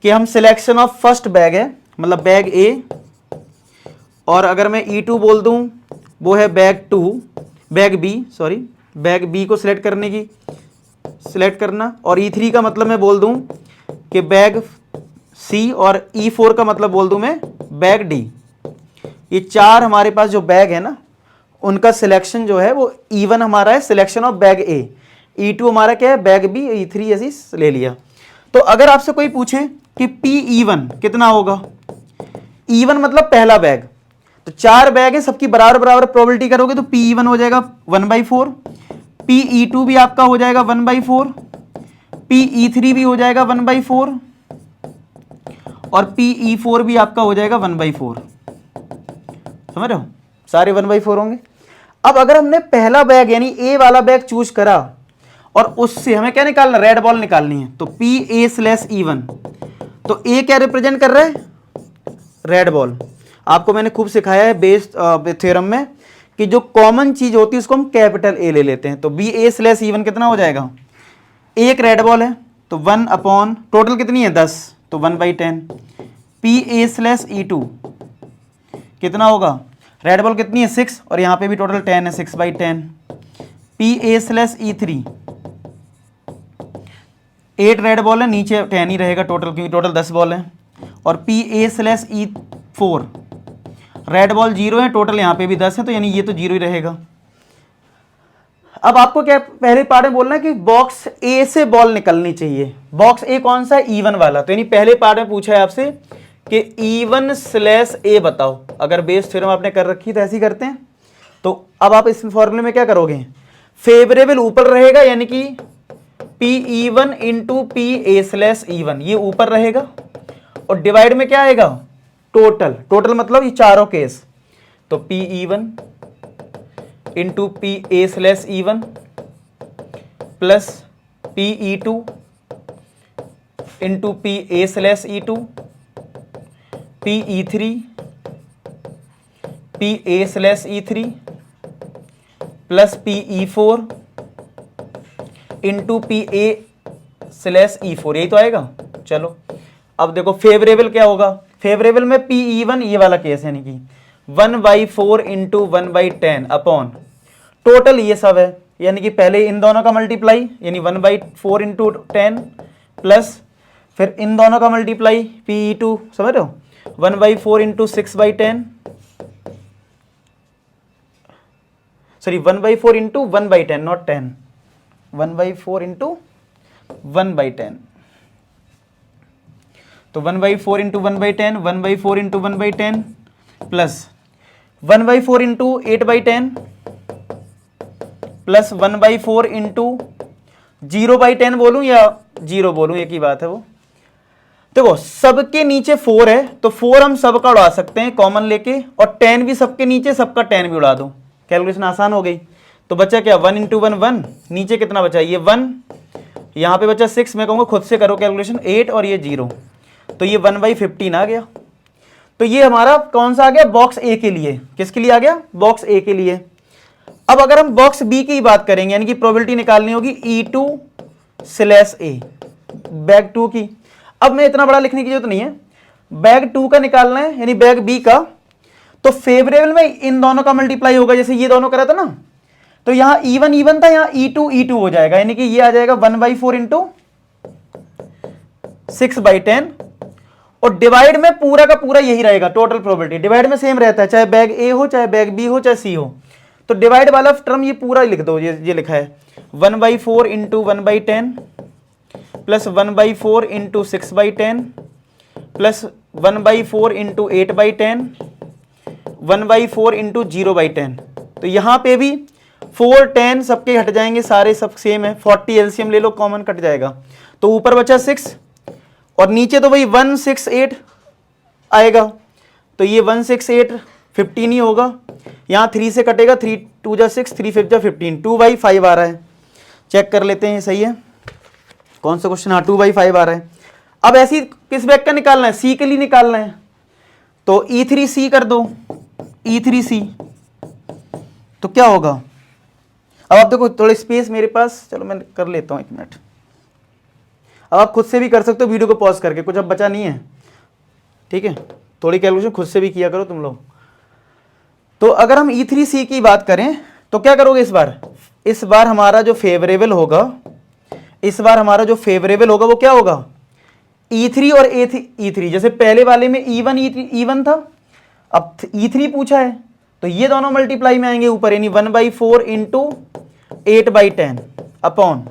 कि हम सिलेक्शन ऑफ फर्स्ट बैग है, मतलब बैग ए, और अगर मैं E2 बोल दूं वो है बैग बी को सिलेक्ट करना, और E3 का मतलब मैं बोल दूं कि बैग सी, और E4 का मतलब बोल दूं मैं बैग डी। ये 4 हमारे पास जो बैग है ना, उनका सिलेक्शन जो है वो E1 हमारा है selection of bag A, E2 हमारा क्या है बैग बी, E3 ऐसी ले लिया। तो अगर आपसे कोई पूछे कि PE1 कितना होगा, E1 मतलब पहला बैग, तो 4 बैग है सबकी बराबर प्रोबेबिलिटी करोगे तो PE1 हो जाएगा 1/4, PE2 भी आपका हो जाएगा 1/4, PE3 भी हो जाएगा 1/4 और PE4 भी आपका हो जाएगा 1/4। समझ रहे हो, सारे 1/4 होंगे। अब अगर हमने पहला बैग यानी ए वाला बैग चूज करा और उससे हमें क्या निकालना, रेड बॉल निकालनी है, तो PA/E1, तो ए क्या रिप्रेजेंट कर रहा है, रेड बॉल। आपको मैंने खूब सिखाया है बेस्ड थ्योरम में कि जो कॉमन चीज होती है उसको हम कैपिटल ए ले लेते हैं। तो BA/E1 कितना हो जाएगा, एक रेड बॉल है तो 1 अपॉन टोटल कितनी है 10, तो 1/10। PA/E2 कितना होगा, रेड बॉल कितनी है 6 और यहाँ पे भी टोटल 10 है, 6/10। PA/E3 8 रेड बॉल है, नीचे 10 ही रहेगा टोटल क्योंकि टोटल 10 बॉल है। और PA/E4 रेड बॉल 0 है, टोटल यहाँ पे भी 10 है, तो यानी ये तो 0 ही रहेगा। अब आपको क्या पहले पार्ट में बोलना है कि बॉक्स ए से बॉल निकलनी चाहिए। बॉक्स ए कौन सा है, E1 वाला। तो यानी पहले पार्ट में पूछा है आपसे कि E1/A बताओ। अगर बेस थ्योरम आपने कर रखी तो ऐसे ही करते हैं। तो अब आप इस फॉर्मूले में क्या करोगे, फेवरेबल ऊपर रहेगा यानी कि PE1 इंटू PA/E1 ये ऊपर रहेगा, और डिवाइड में क्या आएगा, टोटल मतलब ये चारों केस, तो PE1 into PA/E1 plus PE2 into PA/E2, PE3 PA/E3 plus PE4 into PA/E4, यही तो आएगा। चलो अब देखो फेवरेबल क्या होगा, फेवरेबल में PE1 ये वाला केस यानी कि 1/4 इंटू 1/10 अपॉन टोटल ये सब है, यानी कि पहले इन दोनों का मल्टीप्लाई यानी 1/4 इंटू 10 प्लस फिर इन दोनों का मल्टीप्लाई PE2, समझ रहे हो, 1/4 into 6/10 sorry 1/4 into 1/10 not 10, 1/4 into 1/10, तो 1/4 into 1/10 1/4 into 1/10 plus 1/4 into 8/10 plus 1/4 into 0/10 बोलूं या 0 बोलूं, एक ही बात है वो। देखो सबके नीचे 4 है तो 4 हम सबका उड़ा सकते हैं कॉमन लेके, और 10 भी सबके नीचे, सबका 10 भी उड़ा दो, कैलकुलेशन आसान हो गई। तो बचा क्या 1 इंटू 1 1, नीचे कितना बचा ये 1, यहाँ पे बचा 6, मैं कहूँगा खुद से करो कैलकुलेशन, 8 और ये 0, तो ये 1/15 आ गया। तो ये हमारा कौन सा आ गया, बॉक्स ए के लिए। किसके लिए आ गया, बॉक्स ए के लिए। अब अगर हम बॉक्स बी की बात करेंगे, यानी कि प्रोबेबिलिटी निकालनी होगी E2/A बैग 2 की। अब मैं इतना बड़ा लिखने की जरूरत नहीं है, बैग 2 का निकालना है यानी बैग बी का, तो फेवरेबल में इन दोनों का मल्टीप्लाई होगा, जैसे ये दोनों करा था ना, तो यहां E1 था, यहां E2 हो जाएगा, यानी कि ये आ जाएगा 1/4 इंटू 6/10, और डिवाइड में पूरा का पूरा यही रहेगा, टोटल प्रोबेबिलिटी डिवाइड में सेम रहता है, चाहे बैग ए हो, चाहे बैग बी हो, चाहे सी हो। तो डिवाइड वाला टर्म ये पूरा लिख दो, ये लिखा है 1/4 into 1/10 plus 1/4 into 6/10 plus 1/4 into 8/10 1/4 into 0/10। तो यहां पे भी 4 10 सबके हट जाएंगे, सारे सब सेम है, 40 एलसीएम ले लो कॉमन कट जाएगा, तो ऊपर बचा 6 और नीचे तो वही 168 आएगा, तो ये 168 15 ही होगा, यहाँ 3 से कटेगा, 3 2 जा 6 3 5 जा 15, 2/5 आ रहा है। चेक कर लेते हैं ये सही है, कौन सा क्वेश्चन, हाँ 2/5 आ रहा है। अब ऐसी किस बैग का निकालना है, सी के लिए निकालना है, तो E3C कर दो, E3C तो क्या होगा। अब आप देखो थोड़ी स्पेस मेरे पास, चलो मैं कर लेता हूँ 1 मिनट। अब आप खुद से भी कर सकते हो वीडियो को पॉज करके, कुछ अब बचा नहीं है, ठीक है, थोड़ी कैलकुलेशन खुद से भी किया करो तुम लोग। तो अगर हम E3C की बात करें तो क्या करोगे इस बार हमारा जो फेवरेबल होगा, वो क्या होगा, E3 और E3, जैसे पहले वाले में E1 था, अब E3 पूछा है, तो ये दोनों मल्टीप्लाई में आएंगे ऊपर, यानी 1/4 इंटू 8/10 अपॉन,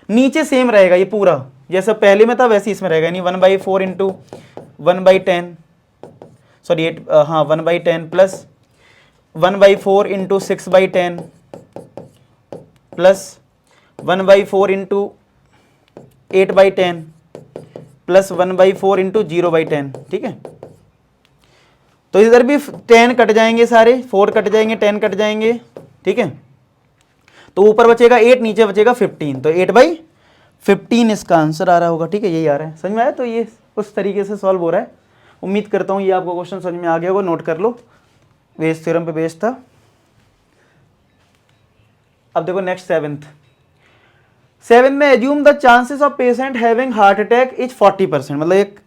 नीचे सेम रहेगा ये पूरा, जैसा पहले में था वैसे इसमें रहेगा, यानी 1/4 into 1/10 sorry 1/10 plus 1/4 into 6/10 plus 1/4 into 8/10 plus 1/4 into 0/10, ठीक है। तो इधर भी 10 कट जाएंगे, सारे 4 कट जाएंगे, 10 कट जाएंगे, ठीक है। तो ऊपर बचेगा 8, नीचे बचेगा 15, तो 8/15 इसका आंसर आ रहा होगा, ठीक है, यही आ रहा है। समझ में आया, तो ये उस तरीके से सॉल्व हो रहा है। उम्मीद करता हूँ ये आपको क्वेश्चन समझ में आ गया होगा, नोट कर लो, वेज थ्योरम पे बेस्ड था। अब देखो नेक्स्ट 7th में assume the chances of patient having heart attack is 40%, मतलब एक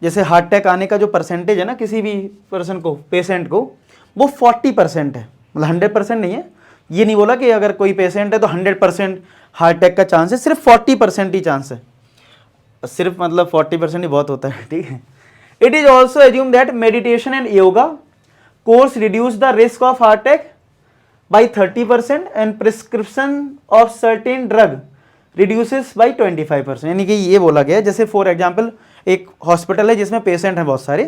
जैसे हार्ट अटैक आने का जो परसेंटेज है ना किसी भी पर्सन को, पेशेंट को, वो 40% है, मतलब 100% नहीं है। ये नहीं बोला कि अगर कोई पेशेंट है तो 100% हार्ट अटैक का चांस है, सिर्फ 40% ही चांस है, सिर्फ मतलब 40% ही बहुत होता है, ठीक है। It is also assume that meditation and yoga course reduce the risk of heart attack by 30% and prescription of certain drug reduces by 25%, यानी कि ये बोला गया है, जैसे फॉर एग्जांपल एक हॉस्पिटल है जिसमें पेशेंट हैं बहुत सारे,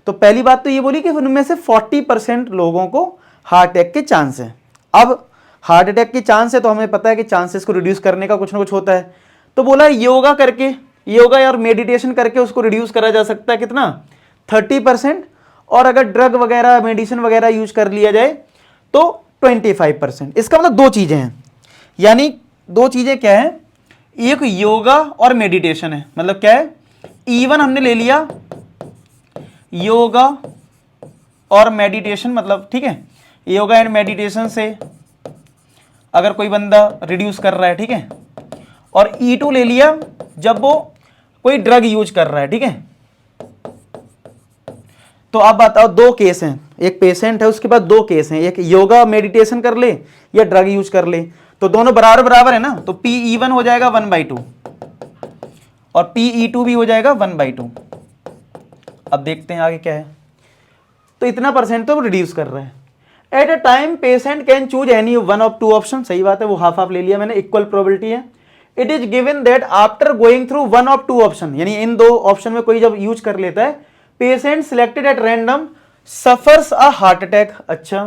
तो पहली बात तो ये बोली कि उनमें से 40% लोगों को हार्ट अटैक के चांस है। अब हार्ट अटैक के चांस है तो हमें पता है कि चांसेस को रिड्यूस करने का कुछ ना कुछ होता है, तो बोला योगा करके, योगा और मेडिटेशन करके उसको रिड्यूस करा जा सकता है, कितना 30%, और अगर ड्रग वगैरह मेडिसिन वगैरह यूज कर लिया जाए तो 25%। इसका मतलब 2 चीजें हैं, यानी 2 चीजें क्या है, एक योगा और मेडिटेशन है, मतलब क्या है, E1 हमने ले लिया योगा और मेडिटेशन मतलब, ठीक है, योगा एंड मेडिटेशन से अगर कोई बंदा रिड्यूस कर रहा है, ठीक है, और E2 ले लिया जब वो कोई ड्रग यूज कर रहा है, ठीक है। तो आप बताओ, दो केस हैं, एक पेशेंट है उसके बाद दो केस हैं, एक योगा मेडिटेशन कर ले या ड्रग यूज कर ले, तो दोनों बराबर बराबर है ना, तो PE1 हो जाएगा 1/2 और PE2 भी हो जाएगा 1/2। अब देखते हैं आगे क्या है। तो इतना परसेंट तो वो रिड्यूस कर रहे हैं। At a time patient can choose any one of two option, सही बात है, वो हाफ हाफ ले लिया मैंने, इक्वल प्रोबेबिलिटी है। It is given that after going through one of two option, यानी इन दो ऑप्शन में कोई जब यूज कर लेता है, patient selected at random suffers a heart attack. अच्छा,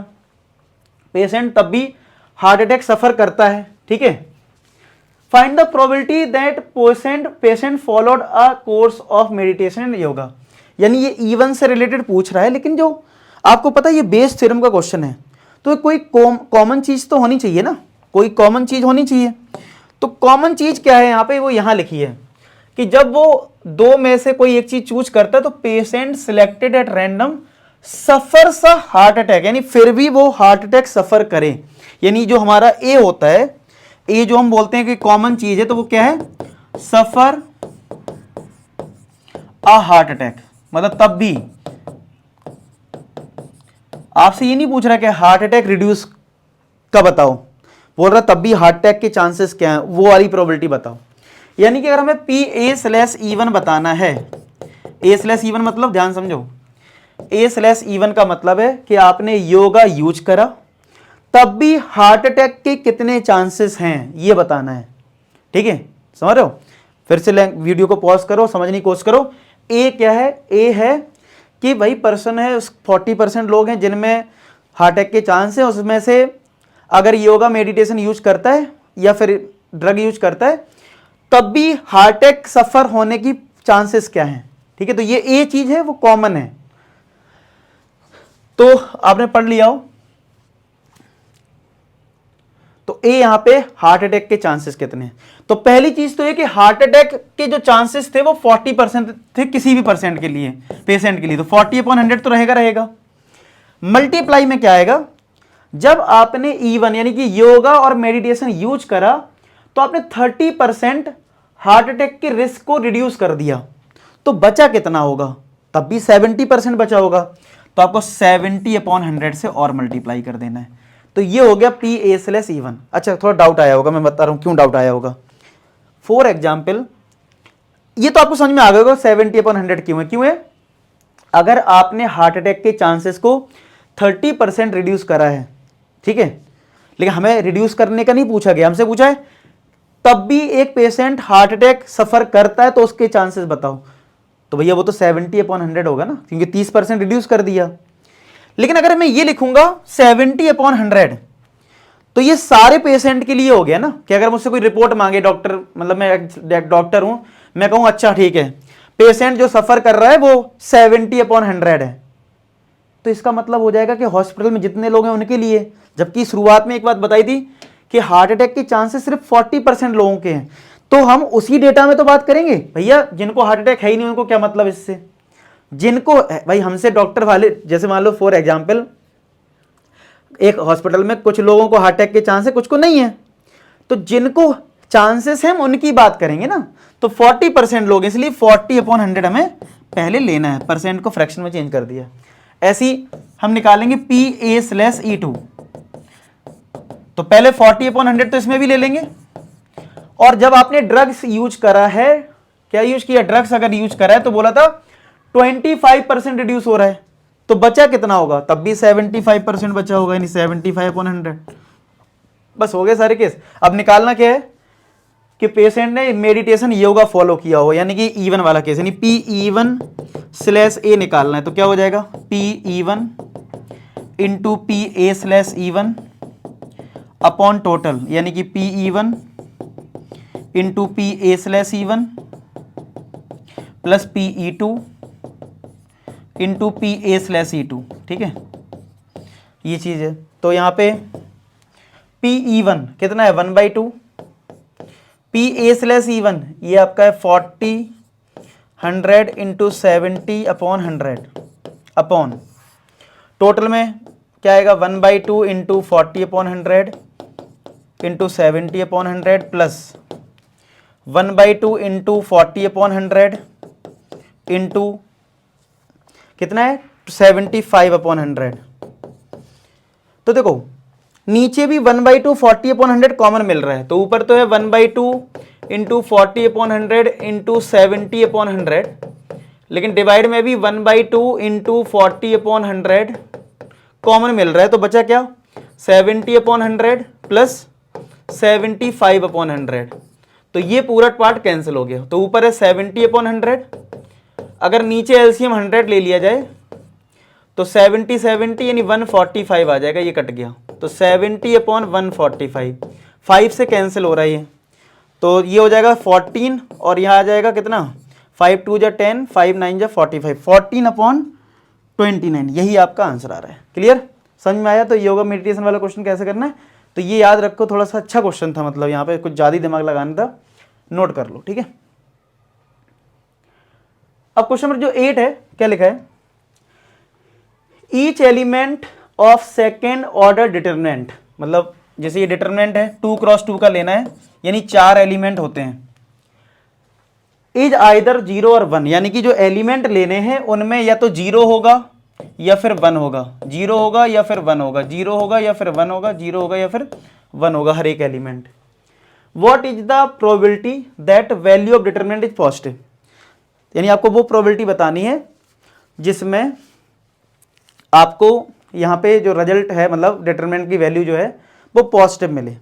पेशेंट तब भी हार्ट अटैक सफर करता है, ठीक है। Find the probability that patient followed a course of meditation and yoga. यानी ये E1 से रिलेटेड पूछ रहा है, लेकिन जो आपको पता है ये बेस थ्योरम का क्वेश्चन है, तो कोई कॉमन चीज तो होनी चाहिए ना, कोई कॉमन चीज होनी चाहिए। तो कॉमन चीज क्या है यहाँ पे, वो यहाँ लिखी है कि जब वो दो में से कोई एक चीज चूज करता है तो patient selected at random suffers a heart attack, यानी फिर भी वो हार्ट अटैक सफर करे। यानी जो हमारा ए होता है, ए जो हम बोलते हैं कि कॉमन चीज है, तो वो क्या है, सफर अ हार्ट अटैक, मतलब तब भी आपसे ये नहीं पूछ रहा कि हार्ट अटैक रिड्यूस का बताओ, बोल रहा तब भी हार्ट अटैक के चांसेस क्या हैं, वो वाली प्रोबेबिलिटी बताओ। यानी कि अगर हमें PA/E1 बताना है, A/E1 मतलब ध्यान समझो, A/E1 का मतलब है कि आपने योगा यूज करा तब भी हार्ट अटैक के कितने चांसेस हैं, ये बताना है, ठीक है, समझ रहे हो। फिर से वीडियो को पॉज करो, समझने की कोशिश करो। ए क्या है, ए है कि वही पर्सन है, 40% लोग हैं जिनमें हार्ट अटैक के चांस है, उसमें से अगर योगा मेडिटेशन यूज करता है या फिर ड्रग यूज करता है तब भी हार्ट अटैक सफर होने की चांसेस क्या हैं, ठीक है। तो ये ए चीज है, वो कॉमन है, तो आपने पढ़ लिया हो। तो ए यहां पे हार्ट अटैक के चांसेस कितने हैं। तो पहली चीज तो ये कि हार्ट अटैक के जो चांसेस थे वो 40% थे किसी भी परसेंट के लिए, पेशेंट के लिए, तो 40/100 तो रहेगा। मल्टीप्लाई में क्या आएगा, जब आपने E1 यानी कि योगा और मेडिटेशन यूज करा तो आपने 30% हार्ट अटैक के रिस्क को रिड्यूस कर दिया, तो बचा कितना होगा, तब भी 70% बचा होगा, तो आपको 70/100 से और मल्टीप्लाई कर देना है। तो ये हो गया PA/E1। अच्छा, थोड़ा डाउट आया होगा, मैं बता रहा हूं क्यों डाउट आया होगा। फॉर एग्जाम्पल, ये तो आपको समझ में आ गया होगा 70/100 क्यों है। अगर आपने हार्ट अटैक के चांसेस को 30% रिड्यूस करा है, ठीक है, लेकिन हमें रिड्यूस करने का नहीं पूछा गया, हमसे पूछा है तब भी एक पेशेंट हार्ट अटैक सफर करता है तो उसके चांसेस बताओ, तो भैया वो तो 70/100 होगा ना, क्योंकि 30% रिड्यूस कर दिया। लेकिन अगर मैं ये लिखूंगा 70/100 तो ये सारे पेशेंट के लिए हो गया ना, कि अगर मुझसे कोई रिपोर्ट मांगे डॉक्टर, मतलब मैं डॉक्टर हूं, मैं कहूं अच्छा ठीक है पेशेंट जो सफर कर रहा है वो 70/100 है, तो इसका मतलब हो जाएगा कि हॉस्पिटल में जितने लोग हैं उनके लिए, जबकि शुरुआत में एक बात बताई थी कि हार्ट अटैक के चांसेस सिर्फ 40% लोगों के हैं, तो हम उसी डेटा में तो बात करेंगे भैया जिनको हार्ट अटैक है ही नहीं उनको क्या मतलब इससे, जिनको भाई हमसे डॉक्टर वाले, जैसे मान लो फॉर एग्जांपल एक हॉस्पिटल में कुछ लोगों को हार्ट अटैक के चांस है, कुछ को नहीं है, तो जिनको चांसेस हैं हम उनकी बात करेंगे ना, तो 40% लोग, इसलिए 40/100 हमें पहले लेना है, परसेंट को फ्रैक्शन में चेंज कर दिया। ऐसी हम निकालेंगे PA/E2, तो पहले 40/100 तो इसमें भी ले लेंगे, और जब आपने ड्रग्स यूज करा है, क्या यूज किया, ड्रग्स अगर यूज करा है तो बोला था 25% रिड्यूस हो रहा है, तो बचा कितना होगा, तब भी 75% बचा होगा, यानी 75/100। बस हो गए सारे केस। अब निकालना क्या है कि पेशेंट ने मेडिटेशन योगा फॉलो किया हो, यानी कि E1 वाला केस, यानी PE1/A निकालना है, तो क्या हो जाएगा PE1 into PA/E1 upon total, यानी कि PE1 into PA/E1 plus PE2 into PA/E2, ठीक है, ये चीज है। तो यहां पे PE1 कितना है 1/2, PA/E1 ये आपका है 40/100 इंटू 70/100 अपॉन टोटल में क्या आएगा 1/2 into 40/100 into 70/100 plus 1/2 into 40/100 into कितना है 75/100। तो देखो नीचे भी 1/2 40/100 कॉमन मिल रहा है, तो ऊपर तो है 1/2 इंटू 40/100 इंटू 70/100, लेकिन डिवाइड में भी 1/2 इंटू 40/100 कॉमन मिल रहा है, तो बचा क्या 70/100 प्लस 75/100। तो ये पूरा पार्ट कैंसिल हो गया, तो ऊपर है 70/100, अगर नीचे एलसीएम 100 ले लिया जाए तो 70 यानी 145 आ जाएगा, ये कट गया, तो 70/145 5 से कैंसिल हो रहा है ये, तो ये हो जाएगा 14 और यहाँ आ जाएगा कितना 5 2 जा 10 5 9 जा 45 14/29, यही आपका आंसर आ रहा है। क्लियर, समझ में आया? तो योगा मेडिटेशन वाला क्वेश्चन कैसे करना है, तो ये याद रखो, थोड़ा सा अच्छा क्वेश्चन था, मतलब यहाँ पे कुछ ज़्यादा दिमाग लगाना था, नोट कर लो, ठीक है। अब क्वेश्चन नंबर जो 8 है, क्या लिखा है, each element of second order determinant, मतलब जैसे ये डिटरमिनेंट है 2 क्रॉस 2 का लेना है, यानी 4 एलिमेंट होते हैं, इज आइदर 0 और 1, यानी कि जो एलिमेंट लेने हैं उनमें या तो 0 होगा या फिर 1 होगा, 0 होगा या फिर 1 होगा, 0 होगा या फिर 1 होगा, 0 होगा या फिर 1 होगा हर एक element. What is the probability that value of determinant is positive, यानी आपको वो प्रोबेबिलिटी बतानी है जिसमें आपको यहाँ पे जो रिजल्ट है, मतलब डिटरमिनेंट की वैल्यू जो है वो पॉजिटिव मिले।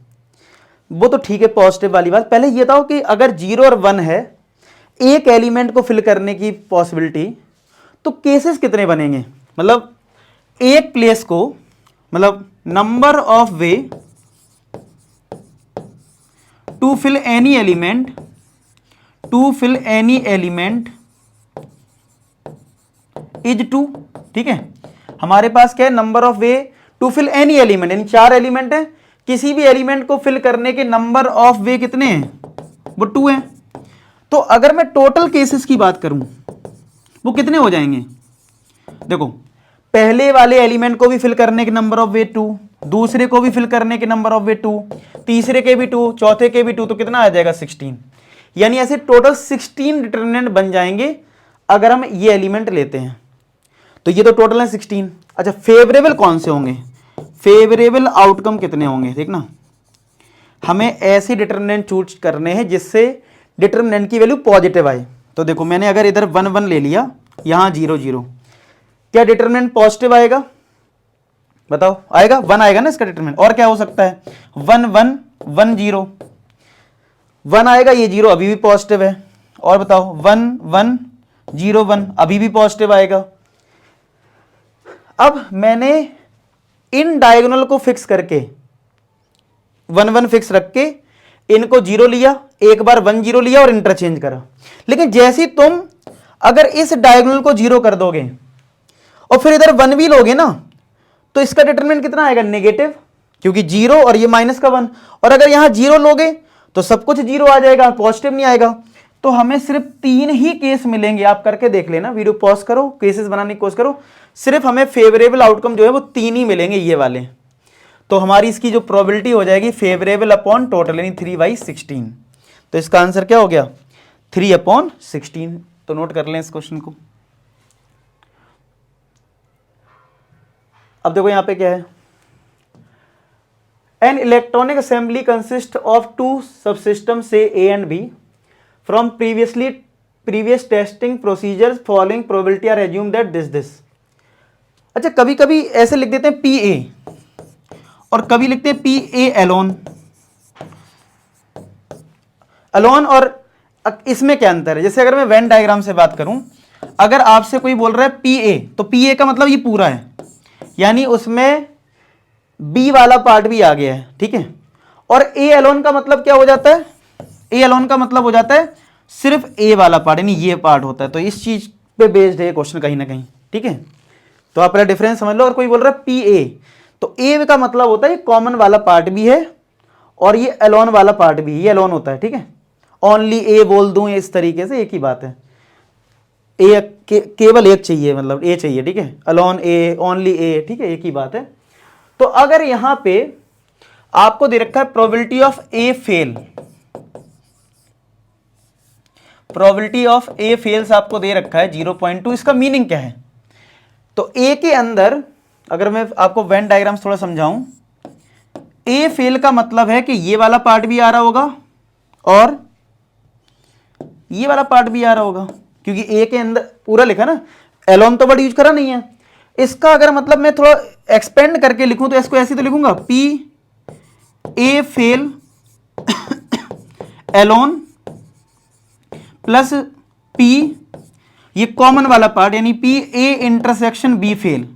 वो तो ठीक है पॉजिटिव वाली बात, पहले ये बताओ कि अगर 0 और 1 है एक एलिमेंट को फिल करने की पॉसिबिलिटी, तो केसेस कितने बनेंगे, मतलब एक प्लेस को, मतलब number of way to fill any element is 2, ठीक है। हमारे पास क्या है, number of way to fill any element, यानी 4 एलिमेंट है, किसी भी एलिमेंट को फिल करने के नंबर ऑफ वे कितने हैं, वो 2 हैं। तो अगर मैं टोटल केसेस की बात करूं वो कितने हो जाएंगे, देखो पहले वाले एलिमेंट को भी फिल करने के नंबर ऑफ वे 2, दूसरे को भी फिल करने के नंबर ऑफ वे 2, तीसरे के भी 2, चौथे के भी 2, तो कितना आ जाएगा 16, यानी ऐसे टोटल 16 डिटरमिनेंट बन जाएंगे अगर हम ये एलिमेंट लेते हैं। तो ये तो टोटल है 16। अच्छा फेवरेबल कौन से होंगे, फेवरेबल आउटकम कितने होंगे, देखना हमें ऐसे डिटरमिनेंट चूज करने हैं जिससे डिटरमिनेंट की वैल्यू पॉजिटिव आए। तो देखो मैंने अगर इधर 1 1 ले लिया, यहां 0 0, क्या डिटरमिनेंट पॉजिटिव आएगा, बताओ आएगा, 1 आएगा ना इसका डिटरमिनेंट, और क्या हो सकता है 1 1 1 0, 1 आएगा, ये 0 अभी भी पॉजिटिव है, और बताओ 1 1 0 1 अभी भी पॉजिटिव आएगा। अब मैंने इन डायगोनल को फिक्स करके 1 1 फिक्स रख के इनको 0 लिया, एक बार 1 0 लिया और इंटरचेंज करा, लेकिन जैसे तुम अगर इस डायगोनल को 0 कर दोगे और फिर इधर 1 भी लोगे ना, तो इसका डिटरमिनेंट कितना आएगा, नेगेटिव, क्योंकि 0 और ये माइनस का 1, और अगर यहां 0 लोगे तो सब कुछ 0 आ जाएगा, पॉजिटिव नहीं आएगा। तो हमें सिर्फ 3 ही केस मिलेंगे, आप करके देख लेना, वीडियो पॉज करो, केसेस बनाने की कोशिश करो, सिर्फ हमें फेवरेबल आउटकम जो है वो 3 ही मिलेंगे, ये वाले। तो हमारी इसकी जो प्रोबेबिलिटी हो जाएगी फेवरेबल अपॉन टोटल, यानी 3/16। तो इसका आंसर क्या हो गया 3/16। तो नोट कर लें इस क्वेश्चन को। अब देखो यहां पे क्या है, an electronic assembly consist of 2 subsystem से A and B from previous testing procedures following probability are assume that this. अच्छा कभी कभी ऐसे लिख देते हैं पी ए और कभी लिखते हैं पी ए एलोन, और इसमें क्या अंतर है, जैसे अगर मैं वेन डायग्राम से बात करूं, अगर आपसे कोई बोल रहा है पी ए, तो पी ए का मतलब ये पूरा है, यानी उसमें बी वाला पार्ट भी आ गया है, ठीक है। और ए एलोन का मतलब क्या हो जाता है, ए एलोन का मतलब हो जाता है सिर्फ ए वाला पार्ट, यानी ये पार्ट होता है। तो इस चीज पे बेस्ड है क्वेश्चन कहीं ना कहीं, ठीक है। तो आप पहले डिफरेंस समझ लो। और कोई बोल रहा है पी ए, तो ए का मतलब होता है ये कॉमन वाला पार्ट भी है और ये एलोन वाला पार्ट भी, ये एलोन होता है, ठीक है। ओनली ए बोल दूं इस तरीके से, एक ही बात है। केवल एक चाहिए, मतलब ए चाहिए, ठीक है, अलोन ए, ओनली ए, ठीक है, एक ही बात है। तो अगर यहां पे आपको दे रखा है probability of A fail, probability of A fails आपको दे रखा है 0.2, इसका मीनिंग क्या है? तो ए के अंदर अगर मैं आपको वेन डायग्राम्स थोड़ा समझाऊं, ए फेल का मतलब है कि ये वाला पार्ट भी आ रहा होगा और ये वाला पार्ट भी आ रहा होगा, क्योंकि ए के अंदर पूरा लिखा ना, एलोन तो वर्ड यूज करा नहीं है। इसका अगर मतलब मैं थोड़ा एक्सपेंड करके लिखूं तो इसको ऐसे तो लिखूंगा P A fail alone plus P, ये कॉमन वाला पार्ट यानी P A intersection B fail,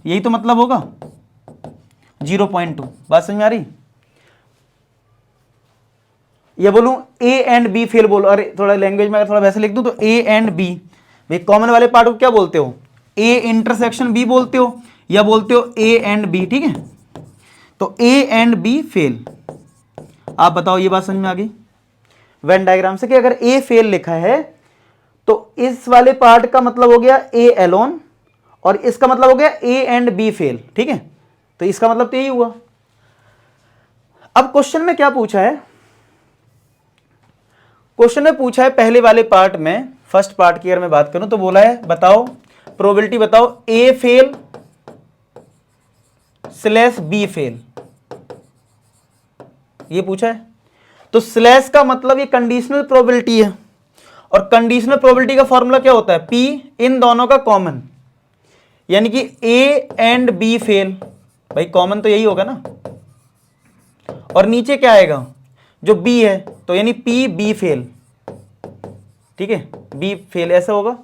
यही तो मतलब होगा 0.2। बात समझ में आ रही? या बोलूं ए एंड बी फेल बोलो, अरे थोड़ा लैंग्वेज में अगर थोड़ा वैसे लिख दूं तो ए एंड बी, भाई कॉमन वाले पार्ट को क्या बोलते हो? ए इंटरसेक्शन बी बोलते हो या बोलते हो ए एंड बी, ठीक है। तो ए एंड बी फेल, आप बताओ ये बात समझ में आ गई वेन डायग्राम से कि अगर ए फेल लिखा है तो इस वाले पार्ट का मतलब हो गया ए एलोन और इसका मतलब हो गया ए एंड बी फेल, ठीक है। तो इसका मतलब तो यही हुआ। अब क्वेश्चन में क्या पूछा है? क्वेश्चन में पूछा है पहले वाले पार्ट में, फर्स्ट पार्ट की अगर मैं बात करूं तो बोला है बताओ प्रोबेबिलिटी बताओ ए फेल स्लैश बी फेल, ये पूछा है। तो स्लैश का मतलब ये कंडीशनल प्रोबेबिलिटी है और कंडीशनल प्रोबेबिलिटी का फॉर्मूला क्या होता है? पी इन दोनों का कॉमन, यानी कि ए एंड बी फेल, भाई कॉमन तो यही होगा ना, और नीचे क्या आएगा? जो बी है, तो यानी पी बी फेल, ठीक है, बी फेल ऐसा होगा।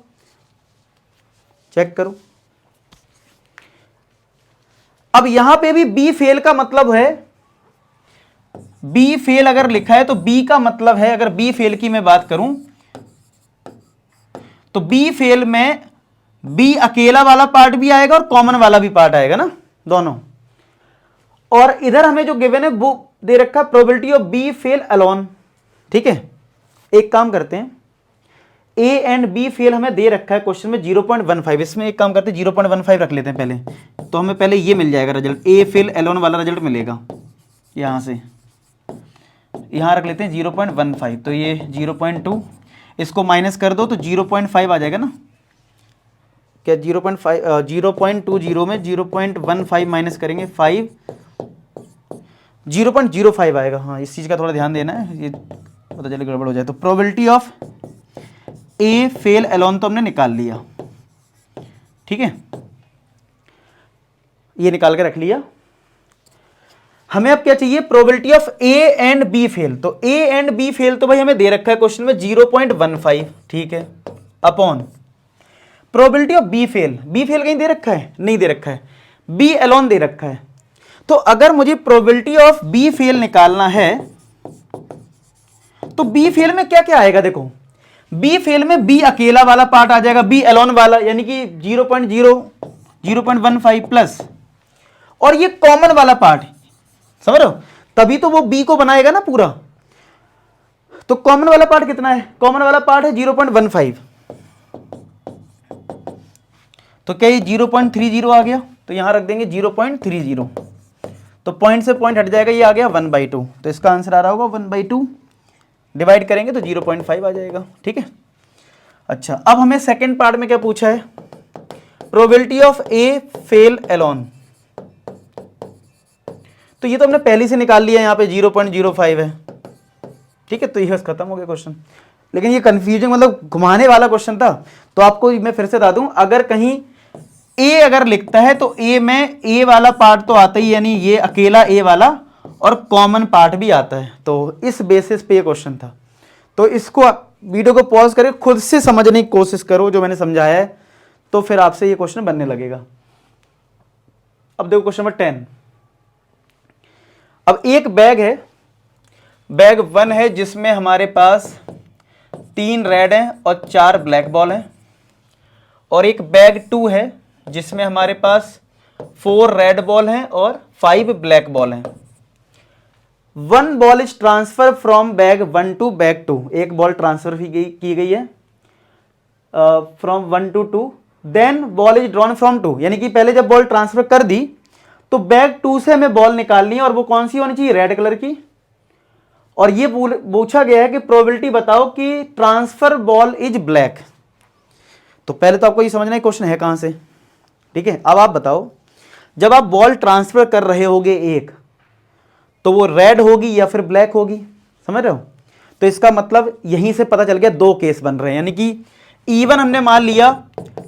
चेक करो, अब यहां पे भी बी फेल का मतलब है, बी फेल अगर लिखा है तो बी का मतलब है, अगर बी फेल की मैं बात करूं तो बी फेल में बी अकेला वाला पार्ट भी आएगा और कॉमन वाला भी पार्ट आएगा ना, दोनों। और इधर हमें जो गिवन है वो दे रखा है probability of B fail alone, ठीक है। एक काम करते हैं, ए एंड बी फेल हमें दे रखा है क्वेश्चन में 0.15, इसमें एक काम करते हैं 0.15 रख लेते हैं पहले, तो हमें पहले ये मिल जाएगा रिजल्ट, ए फेल एलोन वाला रिजल्ट मिलेगा। यहां से यहां रख लेते हैं 0.15, तो ये 0.2, इसको माइनस कर दो तो 0.5 आ जाएगा ना, क्या 0.20 में 0.15 माइनस करेंगे 5, 0.05 आएगा। हाँ, इस चीज़ का थोड़ा ध्यान देना है, ये पता चले गड़बड़ हो जाए। तो probability of A fail alone तो हमने निकाल लिया, ठीक है, ये निकाल के रख लिया। हमें अब क्या चाहिए? Probability of A and B fail. तो ए एंड बी फेल तो भाई हमें दे रखा है क्वेश्चन में 0.15, ठीक है, upon probability of B fail. B fail कहीं दे रखा है? नहीं दे रखा है, बी एलोन दे रखा है। तो अगर मुझे प्रोबेबिलिटी ऑफ बी फेल निकालना है तो बी फेल में क्या क्या आएगा? देखो, बी फेल में बी अकेला वाला पार्ट आ जाएगा, बी एलोन वाला, यानी कि 0.15 प्लस, और ये कॉमन वाला पार्ट, समझ रहे हो, तभी तो वो बी को बनाएगा ना पूरा। तो कॉमन वाला पार्ट कितना है? कॉमन वाला पार्ट है 0.15, तो क्या ये 0.30 आ गया? तो यहां रख देंगे 0.30, तो पॉइंट से पॉइंट हट जाएगा, ये आ गया 1/2, तो इसका आंसर आ रहा होगा 1/2, डिवाइड करेंगे तो 0.5 आ जाएगा, ठीक है। अच्छा, अब हमें सेकेंड पार्ट में क्या पूछा है? Probability of A fail alone, तो ये तो हमने पहले से निकाल लिया, यहाँ पे 0.05 है, ठीक है, तो ये बस खत्म हो गया क्वेश्चन। लेकिन ये कंफ्यूजिंग मतलब घुमाने वाला क्वेश्चन था, तो आपको मैं फिर से बता दूं, अगर कहीं ए अगर लिखता है तो ए में ए वाला पार्ट तो आता ही, यानी ये अकेला ए वाला, और कॉमन पार्ट भी आता है, तो इस बेसिस पे ये क्वेश्चन था। तो इसको वीडियो को पॉज करके खुद से समझने की कोशिश करो जो मैंने समझाया है, तो फिर आपसे ये क्वेश्चन बनने लगेगा। अब देखो क्वेश्चन नंबर 10। अब एक बैग है, बैग 1 है जिसमें हमारे पास 3 रेड हैं और 4 ब्लैक बॉल हैं, और एक बैग 2 है जिसमें हमारे पास 4 रेड बॉल हैं और 5 ब्लैक बॉल हैं। 1 ball is transfer from bag 1 to bag 2, एक बॉल ट्रांसफर की गई है from 1 to 2, then ball is drawn from 2, यानी कि पहले जब बॉल ट्रांसफर कर दी तो बैग 2 से हमें बॉल निकालनी है और वो कौन सी होनी चाहिए, रेड कलर की। और ये पूछा गया है कि प्रोबेबिलिटी बताओ कि ट्रांसफर बॉल इज ब्लैक। तो पहले तो आपको ये समझना है क्वेश्चन है कहां से, ठीक है। अब आप बताओ, जब आप बॉल ट्रांसफर कर रहे होगे एक, तो वो रेड होगी या फिर ब्लैक होगी, समझ रहे हो। तो इसका मतलब यहीं से पता चल गया दो केस बन रहे हैं, यानी कि E1 हमने मान लिया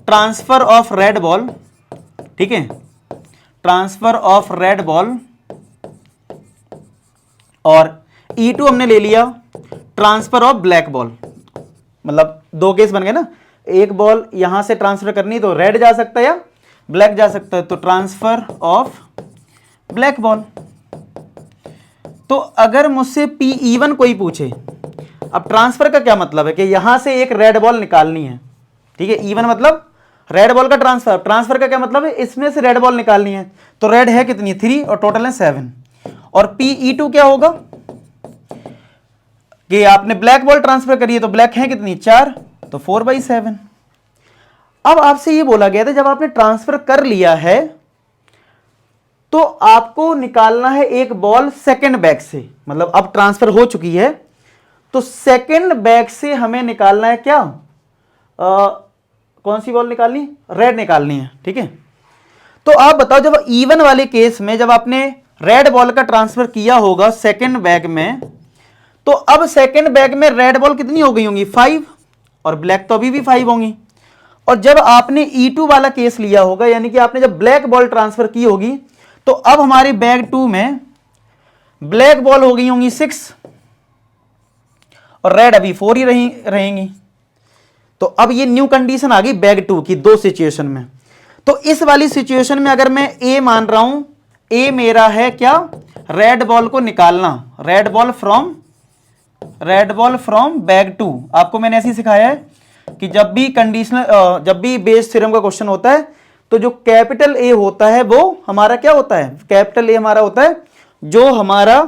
ट्रांसफर ऑफ रेड बॉल, ठीक है, ट्रांसफर ऑफ रेड बॉल, और E2 हमने ले लिया ट्रांसफर ऑफ ब्लैक बॉल। मतलब दो केस बन गए ना, एक बॉल यहां से ट्रांसफर करनी तो रेड जा सकता है या ब्लैक जा सकता है, तो ट्रांसफर ऑफ ब्लैक बॉल। तो अगर मुझसे PE1 कोई पूछे, अब ट्रांसफर का क्या मतलब है कि यहां से एक रेड बॉल निकालनी है, ठीक है। E1 मतलब रेड बॉल का ट्रांसफर, ट्रांसफर का क्या मतलब है, इसमें से रेड बॉल निकालनी है। तो रेड है कितनी, 3 और टोटल है 7। और PE2 क्या होगा कि आपने ब्लैक बॉल ट्रांसफर करी है, तो ब्लैक है कितनी, 4, तो 4/7। अब आपसे ये बोला गया था जब आपने ट्रांसफर कर लिया है तो आपको निकालना है एक बॉल सेकंड बैग से, मतलब अब ट्रांसफर हो चुकी है तो सेकंड बैग से हमें निकालना है क्या, कौन सी बॉल निकालनी, रेड निकालनी है, ठीक है। तो आप बताओ, जब E1 वाले केस में जब आपने रेड बॉल का ट्रांसफर किया होगा सेकंड बैग में, तो अब सेकंड बैग में रेड बॉल कितनी हो गई होंगी, 5, और ब्लैक तो अभी भी 5 होंगी। और जब आपने E2 वाला केस लिया होगा, यानी कि आपने जब ब्लैक बॉल ट्रांसफर की होगी, तो अब हमारे बैग 2 में ब्लैक बॉल हो गई होंगी 6 और रेड अभी 4 ही रहेंगी। तो अब ये न्यू कंडीशन आ गई बैग 2 की दो सिचुएशन में। तो इस वाली सिचुएशन में अगर मैं ए मान रहा हूं, ए मेरा है क्या, रेड बॉल को निकालना, रेड बॉल फ्रॉम बैग 2। आपको मैंने ऐसे ही सिखाया है कि जब भी बेस थ्योरम का क्वेश्चन होता है तो जो कैपिटल ए होता है वो हमारा क्या होता है, कैपिटल ए हमारा होता है जो हमारा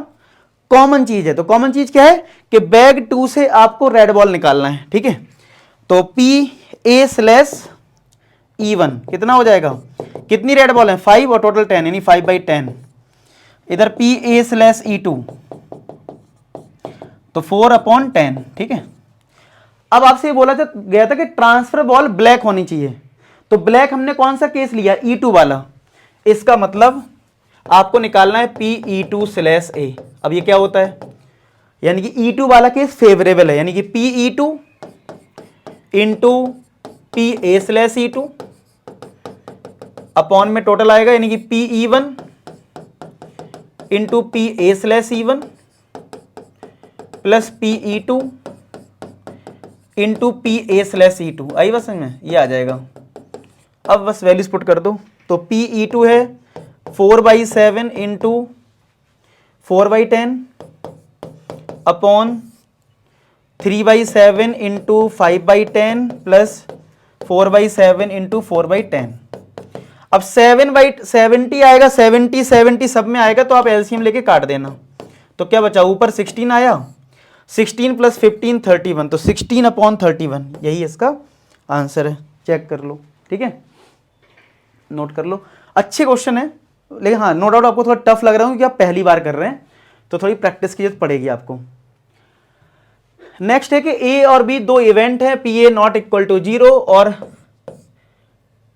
कॉमन चीज है। तो कॉमन चीज क्या है कि बैग 2 से आपको रेड बॉल निकालना है, ठीक है। तो PA/E1 कितना हो जाएगा, कितनी रेड बॉल है, 5 और टोटल 10, यानी 5/10। इधर PA/E2 तो 4/10, ठीक है। अब आपसे ये बोला गया था कि ट्रांसफर बॉल ब्लैक होनी चाहिए, तो ब्लैक हमने कौन सा केस लिया, E2 वाला। इसका मतलब आपको निकालना है PE2/A। अब ये क्या होता है, यानी कि E2 वाला केस फेवरेबल है, यानी कि PE2 इंटू PA/E2 अपॉन में टोटल आएगा, यानी कि PE1 into PA/E1 plus PE2 into PA/E2। आई बस में ये आ जाएगा। अब बस वैल्यूज पुट कर दो, तो PE2 है 4/7 into 4/10 upon 3/7 into 5/10 plus 4/7 into 4/10। अब 7/70 आएगा, 70 सब में आएगा, तो आप एलसीएम लेके काट देना। तो क्या बचा, ऊपर 16 आया, 16 प्लस 15 31, तो 16/31 यही इसका आंसर है। चेक कर लो, ठीक है, नोट कर लो। अच्छे क्वेश्चन है, लेकिन हाँ नो डाउट आपको थोड़ा टफ लग रहा है क्योंकि आप पहली बार कर रहे हैं, तो थोड़ी प्रैक्टिस की जरूरत पड़ेगी आपको। नेक्स्ट है कि ए और बी दो इवेंट है, PA नॉट इक्वल टू 0 और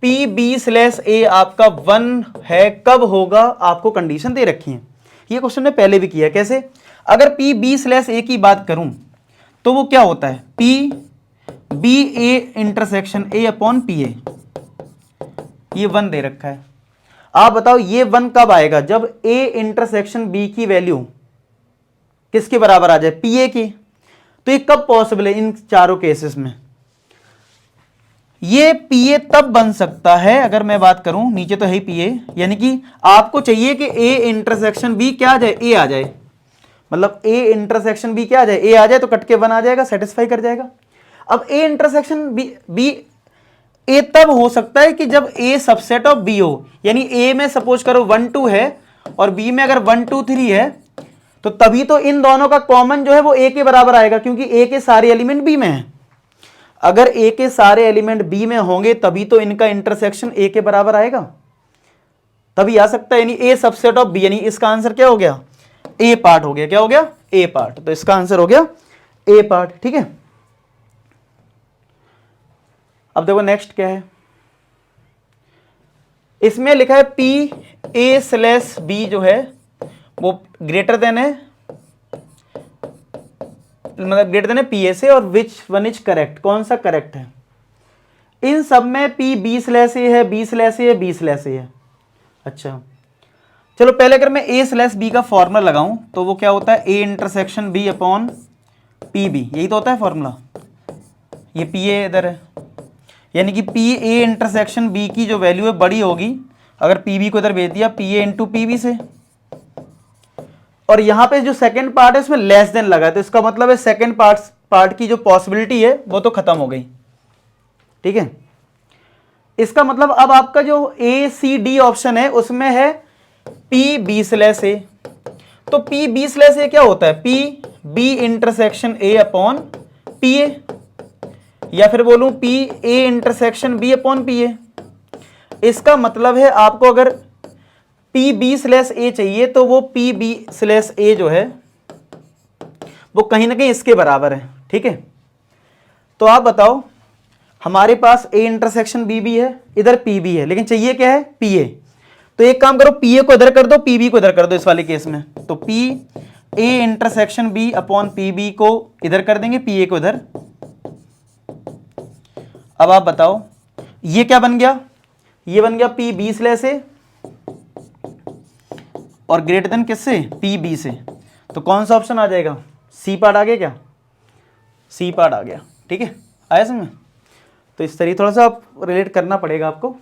PB/A आपका 1 है, कब होगा, आपको कंडीशन दे रखी है। ये क्वेश्चन ने पहले भी किया है। कैसे, अगर PB/A की बात करूं तो वो क्या होता है, PBA इंटरसेक्शन A/PA, ये 1 दे रखा है। आप बताओ ये 1 कब आएगा, जब A इंटरसेक्शन B की वैल्यू किसके बराबर आ जाए, PA की। तो ये कब पॉसिबल है, इन चारों केसेस में। ये PA तब बन सकता है, अगर मैं बात करूं, नीचे तो है ही PA, यानी कि आपको चाहिए कि A इंटरसेक्शन B क्या आ जाए, A आ जाए, मतलब A इंटरसेक्शन B क्या आ जाए, A आ जाए, तो कट के 1 आ जाएगा, सेटिस्फाई कर जाएगा। अब A इंटरसेक्शन B A तब हो सकता है कि जब A सबसेट ऑफ B हो, यानी A में सपोज करो 1 2 है और B में अगर 1 2 3 है, तो तभी तो इन दोनों का कॉमन जो है वो A के बराबर आएगा, क्योंकि A के सारे एलिमेंट B में है। अगर ए के सारे एलिमेंट बी में होंगे तभी तो इनका इंटरसेक्शन ए के बराबर आएगा, तभी आ सकता है। यानी ए सबसेट ऑफ बी, यानी इसका आंसर क्या हो गया, ए पार्ट हो गया। क्या हो गया, ए पार्ट। तो इसका आंसर हो गया ए पार्ट। ठीक है, अब देखो नेक्स्ट क्या है, इसमें लिखा है पी ए स्लैश बी जो है वो ग्रेटर देन है, मतलब ग्रेटर देन है पी ए से, और विच वन इज करेक्ट, कौन सा करेक्ट है। इन सब में पी बी स्लैश ए है, बी स्लैश ए है, बी स्लैश ए है। अच्छा चलो पहले अगर मैं ए स्लैश बी का फॉर्मूला लगाऊं तो वो क्या होता है, A intersection B upon P B, यही तो होता है फॉर्मूला। ये पी ए इधर है, यानी कि पी ए इंटरसेक्शन बी की जो वैल्यू है बड़ी होगी अगर पी बी को इधर भेज दिया P A into P B से, और यहां पे जो सेकंड पार्ट है उसमें लेस देन लगा है, तो इसका मतलब है सेकंड पार्ट की जो पॉसिबिलिटी है वो तो खत्म हो गई। ठीक है, इसका मतलब अब आपका जो ए सी डी ऑप्शन है उसमें है पी बी स्लैश ए, तो पी बी स्लैश ए क्या होता है, P B intersection A upon P A, या फिर बोलूं P A intersection B upon P A. इसका मतलब है आपको अगर पी बी स्लैश ए चाहिए तो वो पी बी स्लैश ए जो है वो कहीं ना कहीं इसके बराबर है। ठीक है, तो आप बताओ, हमारे पास ए इंटरसेक्शन बी भी है, इधर पी बी है, लेकिन चाहिए क्या है, पी ए। तो एक काम करो, पी ए को इधर कर दो, पी बी को इधर कर दो इस वाले केस में, तो P A intersection B upon P B को इधर कर देंगे, पी ए को इधर। अब आप बताओ ये क्या बन गया, ये बन गया पी बी स्लैश ए और ग्रेटर देन किससे, पी बी से। तो कौन सा ऑप्शन आ जाएगा, सी पार्ट आ गया क्या, सी पार्ट आ गया। ठीक है, आया समझ में। तो इस तरीके थोड़ा सा आप रिलेट करना पड़ेगा आपको।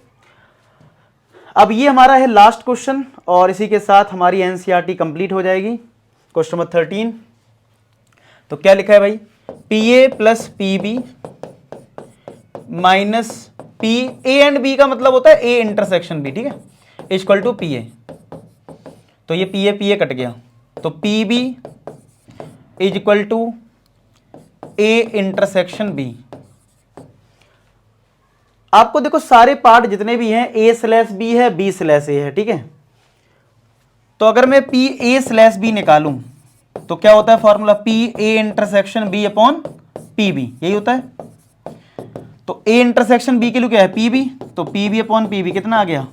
अब ये हमारा है लास्ट क्वेश्चन और इसी के साथ हमारी एनसीईआरटी कंप्लीट हो जाएगी। क्वेश्चन नंबर 13, तो क्या लिखा है भाई, P A plus P B minus P A and B का मतलब होता है ए इंटरसेक्शन बी। ठीक है, इक्वल टू पी ए, तो ये पी ए कट गया, तो P B is equal to A intersection B. आपको देखो सारे पार्ट जितने भी हैं ए स्लैश बी है, बी स्लैश ए है। ठीक है, तो अगर मैं पी ए स्लैश बी निकालूं तो क्या होता है formula, P A intersection B upon P B, यही होता है। तो ए इंटरसेक्शन बी के लिए क्या है, पी बी, तो P B upon P B कितना आ गया,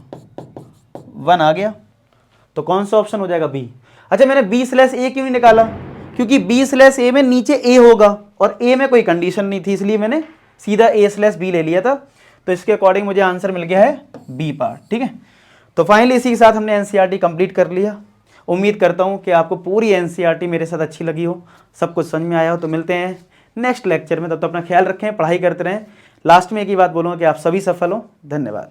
1 आ गया। तो कौन सा ऑप्शन हो जाएगा, बी। अच्छा मैंने बी स्लैश ए क्यों नहीं निकाला, क्योंकि बी स्लैश ए में नीचे ए होगा और ए में कोई कंडीशन नहीं थी, इसलिए मैंने सीधा ए स्लैश बी ले लिया था। तो इसके अकॉर्डिंग मुझे आंसर मिल गया है बी पार्ट। ठीक है, तो फाइनली इसी के साथ हमने एनसीईआरटी कंप्लीट कर लिया। उम्मीद करता हूँ कि आपको पूरी एनसीईआरटी मेरे साथ अच्छी लगी हो, सब कुछ समझ में आया हो। तो मिलते हैं नेक्स्ट लेक्चर में, तब तक अपना ख्याल रखें, पढ़ाई करते रहें। लास्ट में एक ही बात बोलूँगा कि आप सभी सफल हो। धन्यवाद।